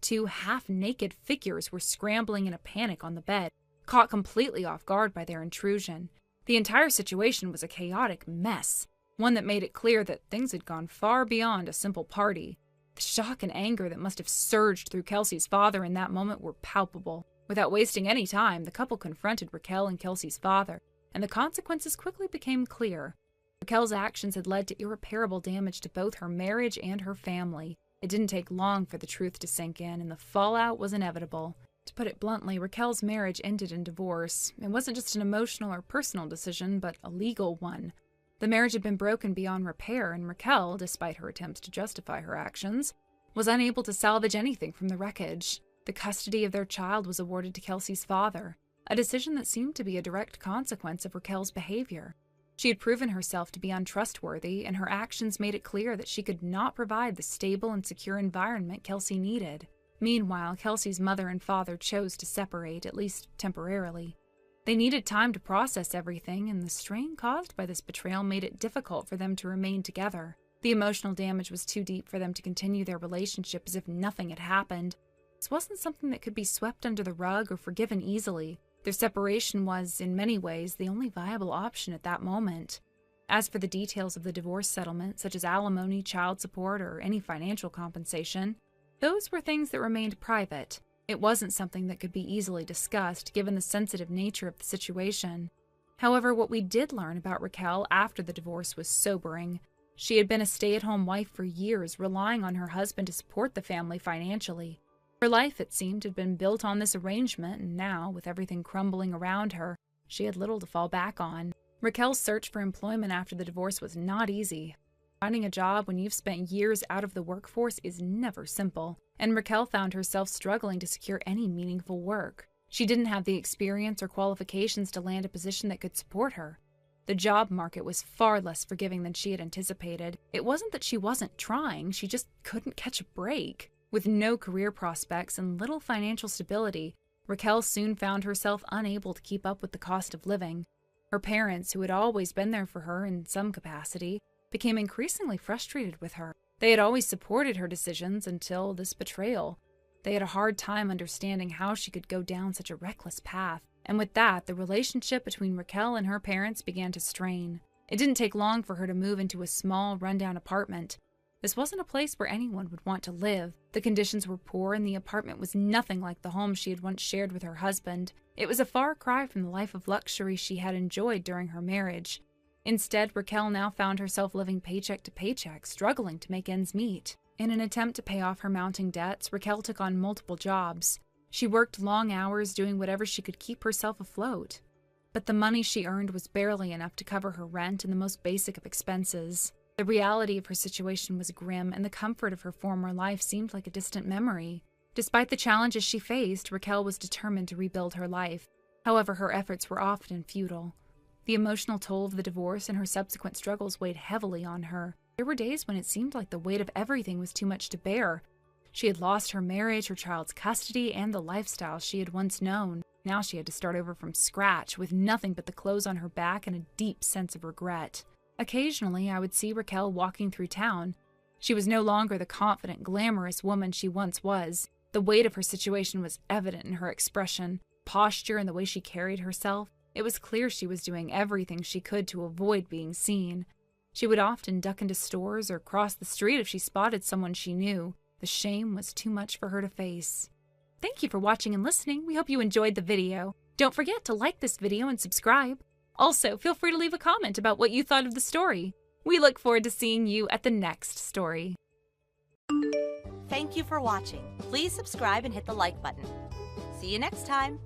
2 half-naked figures were scrambling in a panic on the bed, caught completely off guard by their intrusion. The entire situation was a chaotic mess, one that made it clear that things had gone far beyond a simple party. The shock and anger that must have surged through Kelsey's father in that moment were palpable. Without wasting any time, the couple confronted Raquel and Kelsey's father, and the consequences quickly became clear. Raquel's actions had led to irreparable damage to both her marriage and her family. It didn't take long for the truth to sink in, and the fallout was inevitable. To put it bluntly, Raquel's marriage ended in divorce. It wasn't just an emotional or personal decision, but a legal one. The marriage had been broken beyond repair, and Raquel, despite her attempts to justify her actions, was unable to salvage anything from the wreckage. The custody of their child was awarded to Kelsey's father, a decision that seemed to be a direct consequence of Raquel's behavior. She had proven herself to be untrustworthy, and her actions made it clear that she could not provide the stable and secure environment Kelsey needed. Meanwhile, Kelsey's mother and father chose to separate, at least temporarily. They needed time to process everything, and the strain caused by this betrayal made it difficult for them to remain together. The emotional damage was too deep for them to continue their relationship as if nothing had happened. This wasn't something that could be swept under the rug or forgiven easily. Their separation was, in many ways, the only viable option at that moment. As for the details of the divorce settlement, such as alimony, child support, or any financial compensation, those were things that remained private. It wasn't something that could be easily discussed, given the sensitive nature of the situation. However, what we did learn about Raquel after the divorce was sobering. She had been a stay-at-home wife for years, relying on her husband to support the family financially. Her life, it seemed, had been built on this arrangement, and now, with everything crumbling around her, she had little to fall back on. Raquel's search for employment after the divorce was not easy. Finding a job when you've spent years out of the workforce is never simple, and Raquel found herself struggling to secure any meaningful work. She didn't have the experience or qualifications to land a position that could support her. The job market was far less forgiving than she had anticipated. It wasn't that she wasn't trying, she just couldn't catch a break. With no career prospects and little financial stability, Raquel soon found herself unable to keep up with the cost of living. Her parents, who had always been there for her in some capacity, became increasingly frustrated with her. They had always supported her decisions until this betrayal. They had a hard time understanding how she could go down such a reckless path, and with that, the relationship between Raquel and her parents began to strain. It didn't take long for her to move into a small, rundown apartment. This wasn't a place where anyone would want to live. The conditions were poor and the apartment was nothing like the home she had once shared with her husband. It was a far cry from the life of luxury she had enjoyed during her marriage. Instead, Raquel now found herself living paycheck to paycheck, struggling to make ends meet. In an attempt to pay off her mounting debts, Raquel took on multiple jobs. She worked long hours doing whatever she could keep herself afloat. But the money she earned was barely enough to cover her rent and the most basic of expenses. The reality of her situation was grim, and the comfort of her former life seemed like a distant memory. Despite the challenges she faced, Raquel was determined to rebuild her life. However, her efforts were often futile. The emotional toll of the divorce and her subsequent struggles weighed heavily on her. There were days when it seemed like the weight of everything was too much to bear. She had lost her marriage, her child's custody, and the lifestyle she had once known. Now she had to start over from scratch, with nothing but the clothes on her back and a deep sense of regret. Occasionally, I would see Raquel walking through town. She was no longer the confident, glamorous woman she once was. The weight of her situation was evident in her expression, posture, and the way she carried herself. It was clear she was doing everything she could to avoid being seen. She would often duck into stores or cross the street if she spotted someone she knew. The shame was too much for her to face. Thank you for watching and listening. We hope you enjoyed the video. Don't forget to like this video and subscribe. Also, feel free to leave a comment about what you thought of the story. We look forward to seeing you at the next story. Thank you for watching. Please subscribe and hit the like button. See you next time.